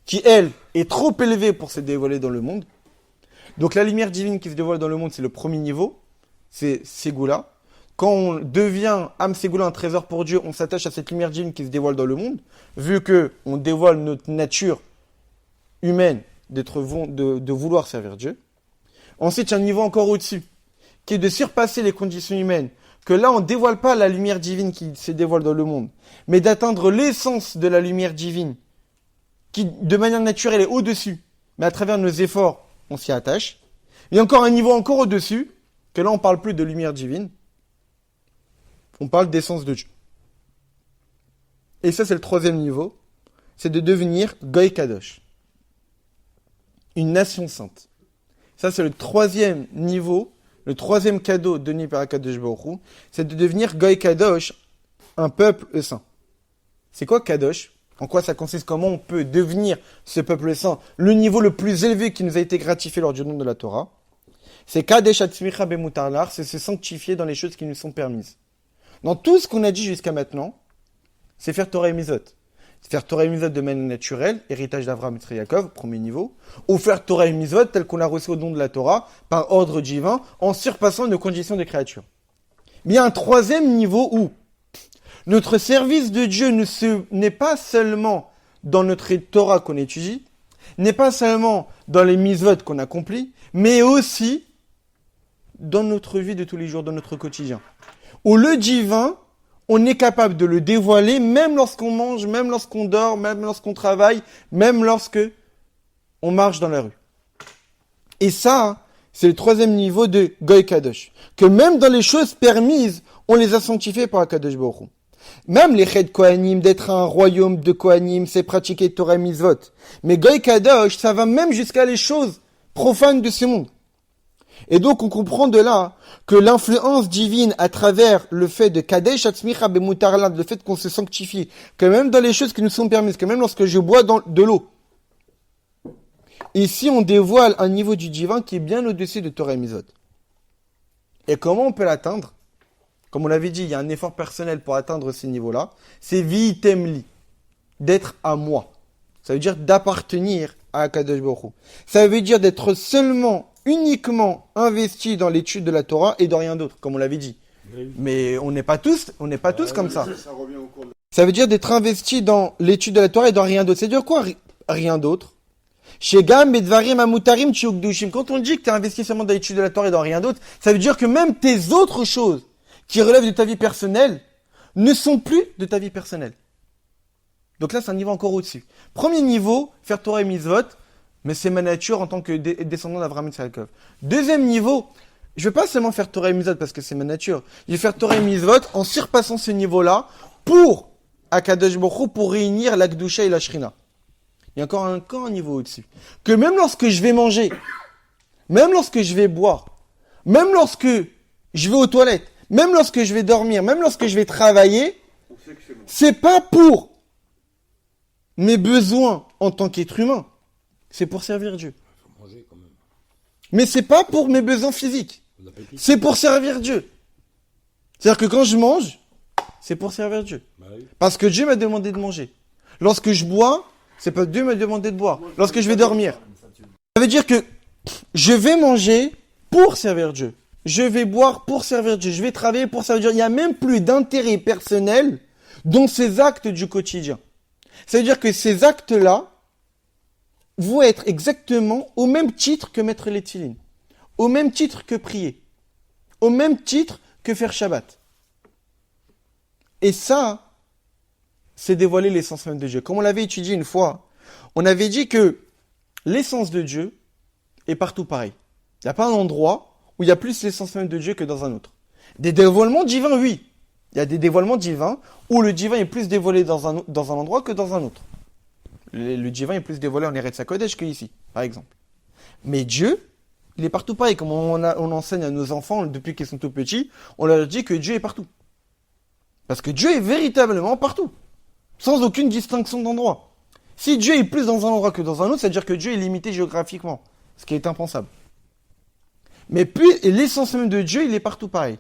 qui, elle, est trop élevée pour se dévoiler dans le monde. Donc la lumière divine qui se dévoile dans le monde, c'est le premier niveau, c'est Ségoula. Quand on devient Am Ségoula, un trésor pour Dieu, on s'attache à cette lumière divine qui se dévoile dans le monde, vu que on dévoile notre nature humaine de vouloir servir Dieu. Ensuite, il y a un niveau encore au-dessus, qui est de surpasser les conditions humaines, que là, on ne dévoile pas la lumière divine qui se dévoile dans le monde, mais d'atteindre l'essence de la lumière divine, qui, de manière naturelle, est au-dessus, mais à travers nos efforts, on s'y attache. Il y a encore un niveau encore au-dessus, que là, on ne parle plus de lumière divine, on parle d'essence de Dieu. Et ça, c'est le 3e niveau, c'est de devenir Goy Kadosh, une nation sainte. Ça, c'est le 3e niveau, le 3e cadeau donné par Akadosh Baruch Hu, c'est de devenir Goy Kadosh, un peuple saint. C'est quoi Kadosh? En quoi ça consiste? Comment on peut devenir ce peuple saint? Le niveau le plus élevé qui nous a été gratifié lors du nom de la Torah, c'est Kadesh Atzmicha Bemutarlar, c'est se sanctifier dans les choses qui nous sont permises. Dans tout ce qu'on a dit jusqu'à maintenant, c'est faire Torah et Mizot. Faire Torah et Mizot de manière naturelle, héritage d'Avraham et Yaakov, premier niveau, ou faire Torah et Mizot tel qu'on l'a reçu au nom de la Torah, par ordre divin, en surpassant nos conditions de créature. Mais il y a un 3e niveau où notre service de Dieu n'est pas seulement dans notre Torah qu'on étudie, n'est pas seulement dans les Mizot qu'on accomplit, mais aussi dans notre vie de tous les jours, dans notre quotidien. Où le divin, on est capable de le dévoiler même lorsqu'on mange, même lorsqu'on dort, même lorsqu'on travaille, même lorsque on marche dans la rue. Et ça, c'est le 3e niveau de Goy Kadosh. Que même dans les choses permises, on les a sanctifiées par Kadosh Baruch Hu. Même les Ched Kohanim, d'être un royaume de Kohanim, c'est pratiquer Torah et Mitzvot. Mais Goy Kadosh, ça va même jusqu'à les choses profanes de ce monde. Et donc, on comprend de là que l'influence divine à travers le fait de Kadesh Atzmicha Bemutarla, le fait qu'on se sanctifie, que même dans les choses qui nous sont permises, que même lorsque je bois de l'eau, ici on dévoile un niveau du divin qui est bien au-dessus de Torah et Mizot. Et comment on peut l'atteindre? Comme on l'avait dit, il y a un effort personnel pour atteindre ces niveaux-là. C'est Vitemli, d'être à moi. Ça veut dire d'appartenir à Kadosh Baruch Hu. Ça veut dire d'être uniquement investi dans l'étude de la Torah et de rien d'autre, comme on l'avait dit. Oui. Mais on n'est pas tous comme ça. Ça revient au cours de... Ça veut dire d'être investi dans l'étude de la Torah et dans rien d'autre. C'est dire quoi, rien d'autre? Shegam bedvarim amutarim tchiukdushim. Quand on dit que tu es investi seulement dans l'étude de la Torah et dans rien d'autre, ça veut dire que même tes autres choses qui relèvent de ta vie personnelle ne sont plus de ta vie personnelle. Donc là, c'est un niveau encore au-dessus. Premier niveau, faire Torah et Mitzvot, mais c'est ma nature en tant que descendant d'Avraham et Yaakov. 2e niveau, je ne vais pas seulement faire Torah et Mitzvot parce que c'est ma nature. Je vais faire Torah et Mitzvot en surpassant ce niveau-là pour Akadosh Baruch Hu, pour réunir la Kedusha et la Shrina. Il y a encore un niveau au-dessus. Que même lorsque je vais manger, même lorsque je vais boire, même lorsque je vais aux toilettes, même lorsque je vais dormir, même lorsque je vais travailler, On sait que c'est bon. c'est pas pour mes besoins en tant qu'être humain. C'est pour servir Dieu. Faut manger quand même. Mais c'est pas pour mes besoins physiques. Bon appétit. C'est pour servir Dieu. C'est-à-dire que quand je mange, c'est pour servir Dieu. Bah oui. Parce que Dieu m'a demandé de manger. Lorsque je bois, c'est parce que Dieu m'a demandé de boire. Lorsque je vais dormir. Ça veut dire que je vais manger pour servir Dieu. Je vais boire pour servir Dieu. Je vais travailler pour servir Dieu. Il n'y a même plus d'intérêt personnel dans ces actes du quotidien. Ça veut dire que ces actes-là vont être exactement au même titre que mettre les tefilines, au même titre que prier, au même titre que faire Shabbat. Et ça, c'est dévoiler l'essence même de Dieu. Comme on l'avait étudié une fois, on avait dit que l'essence de Dieu est partout pareil. Il n'y a pas un endroit où il y a plus l'essence même de Dieu que dans un autre. Des dévoilements divins, oui. Il y a des dévoilements divins où le divin est plus dévoilé dans un endroit que dans un autre. Le divin est plus dévoilé en Eretz HaKodesh qu'ici, par exemple. Mais Dieu, il est partout pareil. Comme on enseigne à nos enfants depuis qu'ils sont tout petits, on leur dit que Dieu est partout. Parce que Dieu est véritablement partout. Sans aucune distinction d'endroit. Si Dieu est plus dans un endroit que dans un autre, c'est-à-dire que Dieu est limité géographiquement. Ce qui est impensable. Mais puis, l'essence même de Dieu, il est partout pareil.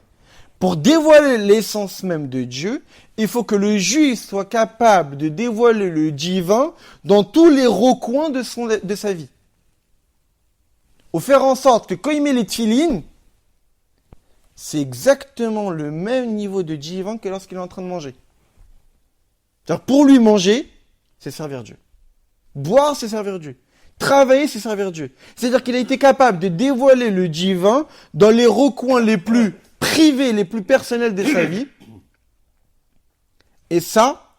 Pour dévoiler l'essence même de Dieu, il faut que le juif soit capable de dévoiler le divin dans tous les recoins de sa vie. Ou faire en sorte que quand il met les tefilines, c'est exactement le même niveau de divin que lorsqu'il est en train de manger. C'est-à-dire, pour lui manger, c'est servir Dieu. Boire, c'est servir Dieu. Travailler, c'est servir Dieu. C'est-à-dire qu'il a été capable de dévoiler le divin dans les recoins les plus privés, les plus personnels de sa vie. Et ça,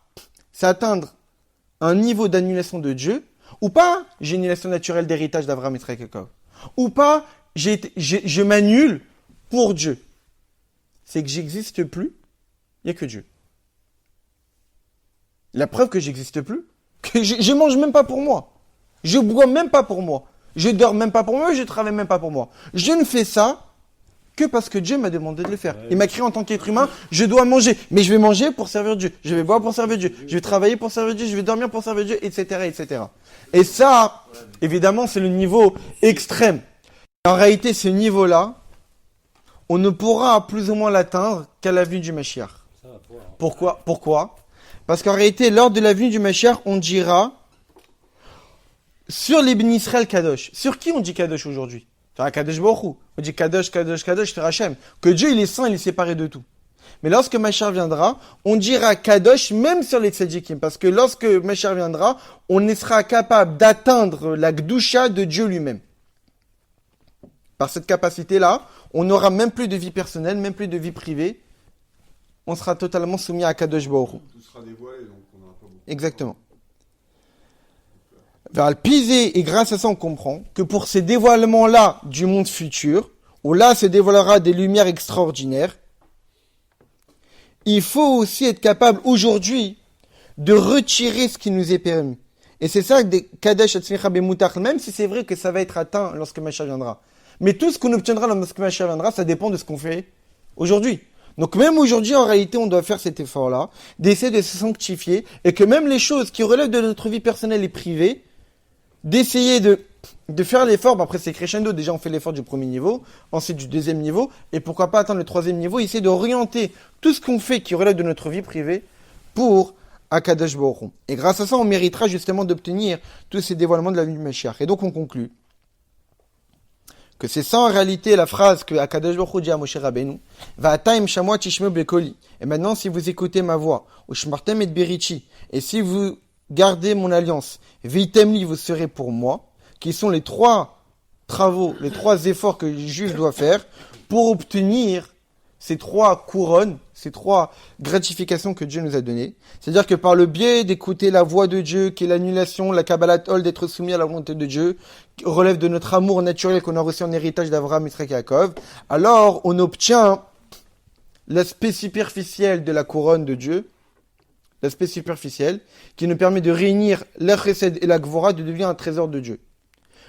c'est atteindre un niveau d'annulation de Dieu, ou pas, j'ai une annulation naturelle d'héritage d'Abraham et Jacob, ou pas, je m'annule pour Dieu. C'est que j'existe plus, il n'y a que Dieu. La preuve que j'existe plus, que je mange même pas pour moi. Je bois même pas pour moi. Je dors même pas pour moi, je travaille même pas pour moi. Je ne fais ça que parce que Dieu m'a demandé de le faire. Il m'a créé en tant qu'être humain, je dois manger. Mais je vais manger pour servir Dieu. Je vais boire pour servir Dieu. Je vais travailler pour servir Dieu. Je vais dormir pour servir Dieu, etc., etc. Et ça, évidemment, c'est le niveau extrême. En réalité, ce niveau-là, on ne pourra plus ou moins l'atteindre qu'à la venue du Mashiach. Pourquoi? Parce qu'en réalité, lors de la venue du Mashiach, on dira sur les Bnei Israël Kadosh. Sur qui on dit Kadosh aujourd'hui? Sur Kadosh Baruch Hu. On dit Kadosh, Kadosh, Kadosh, sur Hachem. Que Dieu, il est saint, il est séparé de tout. Mais lorsque Mashiach viendra, on dira Kadosh même sur les Tzadikim. Parce que lorsque Mashiach viendra, on sera capable d'atteindre la Gdusha de Dieu lui-même. Par cette capacité-là, on n'aura même plus de vie personnelle, même plus de vie privée. On sera totalement soumis à Kadosh Baruch Hu. Tout sera dévoilé, donc on n'aura pas beaucoup. Exactement. Vers le pisé, et grâce à ça, on comprend que pour ces dévoilements-là du monde futur, où là se dévoilera des lumières extraordinaires, il faut aussi être capable aujourd'hui de retirer ce qui nous est permis. Et c'est ça que des Kadesh Atzmicha Bemutach, même si c'est vrai que ça va être atteint lorsque Mashiach viendra. Mais tout ce qu'on obtiendra lorsque Mashiach viendra, ça dépend de ce qu'on fait aujourd'hui. Donc même aujourd'hui, en réalité, on doit faire cet effort-là, d'essayer de se sanctifier, et que même les choses qui relèvent de notre vie personnelle et privée, d'essayer de faire l'effort. Après, c'est crescendo. Déjà, on fait l'effort du premier niveau, ensuite du deuxième niveau, et pourquoi pas atteindre le troisième niveau, essayer d'orienter tout ce qu'on fait qui relève de notre vie privée pour Akadosh Baruch Hu. Et grâce à ça, on méritera justement d'obtenir tous ces dévoilements de la vie du Mashiach. Et donc, on conclut que c'est ça en réalité la phrase que Akadosh Baruch Hu dit à Moshe Rabbeinu, Va'ataim shamua tishmeu bekoli. Et maintenant, si vous écoutez ma voix, Ushmartem et Berichi, et si vous gardez mon alliance, Vitemli, vous serez pour moi, qui sont les trois travaux, les trois efforts que le juif doit faire pour obtenir ces trois couronnes, ces trois gratifications que Dieu nous a données. C'est-à-dire que par le biais d'écouter la voix de Dieu, qui est l'annulation, la Kabbalat Ol, d'être soumis à la volonté de Dieu, qui relève de notre amour naturel qu'on a reçu en héritage d'Abraham, Yitzhak et Yaakov, alors on obtient l'aspect superficiel de la couronne de Dieu, l'aspect superficiel, qui nous permet de réunir la Chesed et la Gvora, de devenir un trésor de Dieu.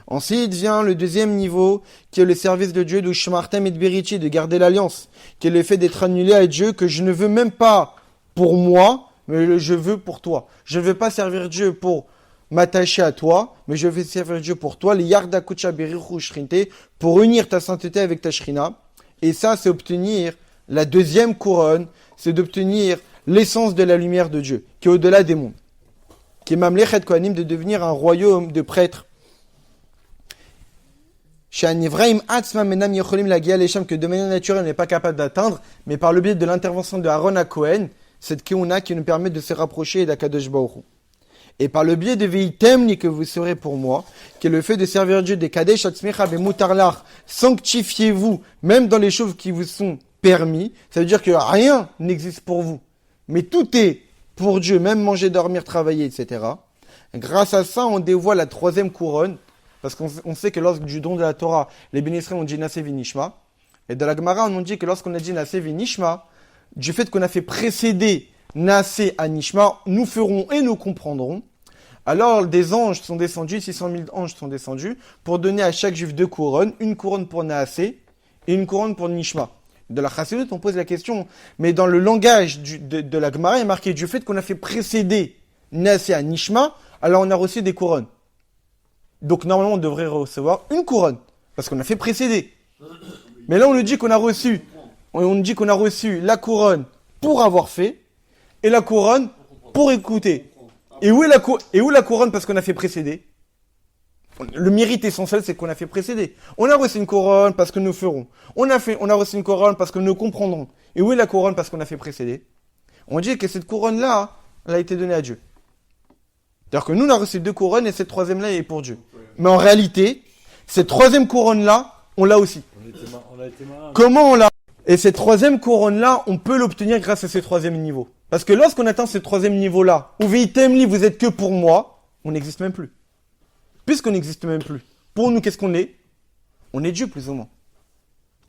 Ensuite vient le deuxième niveau, qui est le service de Dieu, de Shmartem et de Berichi, de garder l'alliance, qui est le fait d'être annulé à Dieu, que je ne veux même pas pour moi, mais je veux pour toi. Je ne veux pas servir Dieu pour m'attacher à toi, mais je veux servir Dieu pour toi, les Yarda Kucha Berichu Shrinte, pour unir ta sainteté avec ta Shrina. Et ça, c'est obtenir la deuxième couronne, c'est d'obtenir l'essence de la lumière de Dieu, qui est au-delà des mondes, qui est Mamlechet Kohanim, de devenir un royaume de prêtres. Que de manière naturelle, on n'est pas capable d'atteindre, mais par le biais de l'intervention de Aaron à Cohen, cette Keuna qui nous permet de se rapprocher d'Akadosh Baruch Hu. Et par le biais de Veitemni, que vous serez pour moi, qui est le fait de servir Dieu des Kadesh Atzmecha Bemutarlach, sanctifiez-vous, même dans les choses qui vous sont permis, ça veut dire que rien n'existe pour vous. Mais tout est pour Dieu, même manger, dormir, travailler, etc. Grâce à ça, on dévoile la troisième couronne, parce qu'on sait que lors du don de la Torah, les bénéficiaires ont dit Naseh Vinishma. Et dans la Gemara, on dit que lorsqu'on a dit Naseh Vinishma, du fait qu'on a fait précéder Naseh à Nishma, nous ferons et nous comprendrons. Alors, des anges sont descendus, 600 000 anges sont descendus, pour donner à chaque juif 2 couronnes, une couronne pour Naasé et une couronne pour Nishma. De la Chassidut, on pose la question, mais dans le langage de la Gemara, il est marqué du fait qu'on a fait précéder Naasé à Nishma, alors on a reçu des couronnes. Donc, normalement, on devrait recevoir une couronne, parce qu'on a fait précéder. Mais là, on nous dit qu'on a reçu la couronne pour avoir fait, et la couronne pour écouter. Et où est la couronne parce qu'on a fait précéder? Le mérite essentiel, c'est qu'on a fait précéder. On a reçu une couronne parce que nous ferons. On a reçu une couronne parce que nous comprendrons. Et où est la couronne parce qu'on a fait précéder? On dit que cette couronne-là, elle a été donnée à Dieu. C'est-à-dire que nous, on a reçu 2 couronnes et cette troisième-là est pour Dieu. Mais en réalité, cette troisième couronne-là, on l'a aussi. On a été malin. Comment on l'a? Et cette troisième couronne-là, on peut l'obtenir grâce à ce troisième niveau. Parce que lorsqu'on atteint ce troisième niveau-là, où Veitemli, vous êtes que pour moi, on n'existe même plus. Puisqu'on n'existe même plus. Pour nous, qu'est-ce qu'on est? On est Dieu, plus ou moins.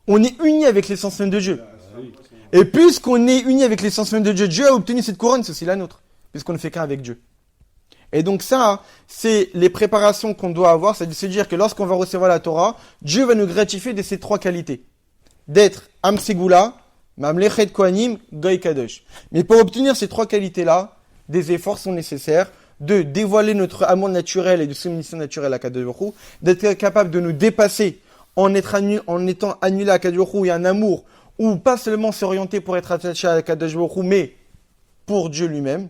On est unis avec l'essence même de Dieu. Et puisqu'on est unis avec l'essence même de Dieu, Dieu a obtenu cette couronne, c'est aussi la nôtre. Puisqu'on ne fait qu'un avec Dieu. Et donc ça, c'est les préparations qu'on doit avoir, c'est de se dire que lorsqu'on va recevoir la Torah, Dieu va nous gratifier de ces 3 qualités. D'être Am Segula, Mamlechet Kohanim, Goy Kadosh. Mais pour obtenir ces 3 qualités-là, des efforts sont nécessaires de dévoiler notre amour naturel et de soumission naturelle à Kadosh Baruch Hu, d'être capable de nous dépasser en étant annulé à Kadosh Baruch Hu et un amour, ou pas seulement s'orienter pour être attaché à Kadosh Baruch Hu, mais pour Dieu lui-même.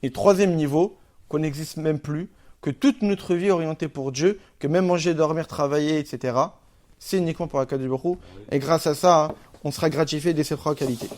Et 3e niveau, qu'on n'existe même plus, que toute notre vie est orientée pour Dieu, que même manger, dormir, travailler, etc., c'est uniquement pour la Kadosh Baruch Hu. Et grâce à ça, on sera gratifié de ces 3 qualités.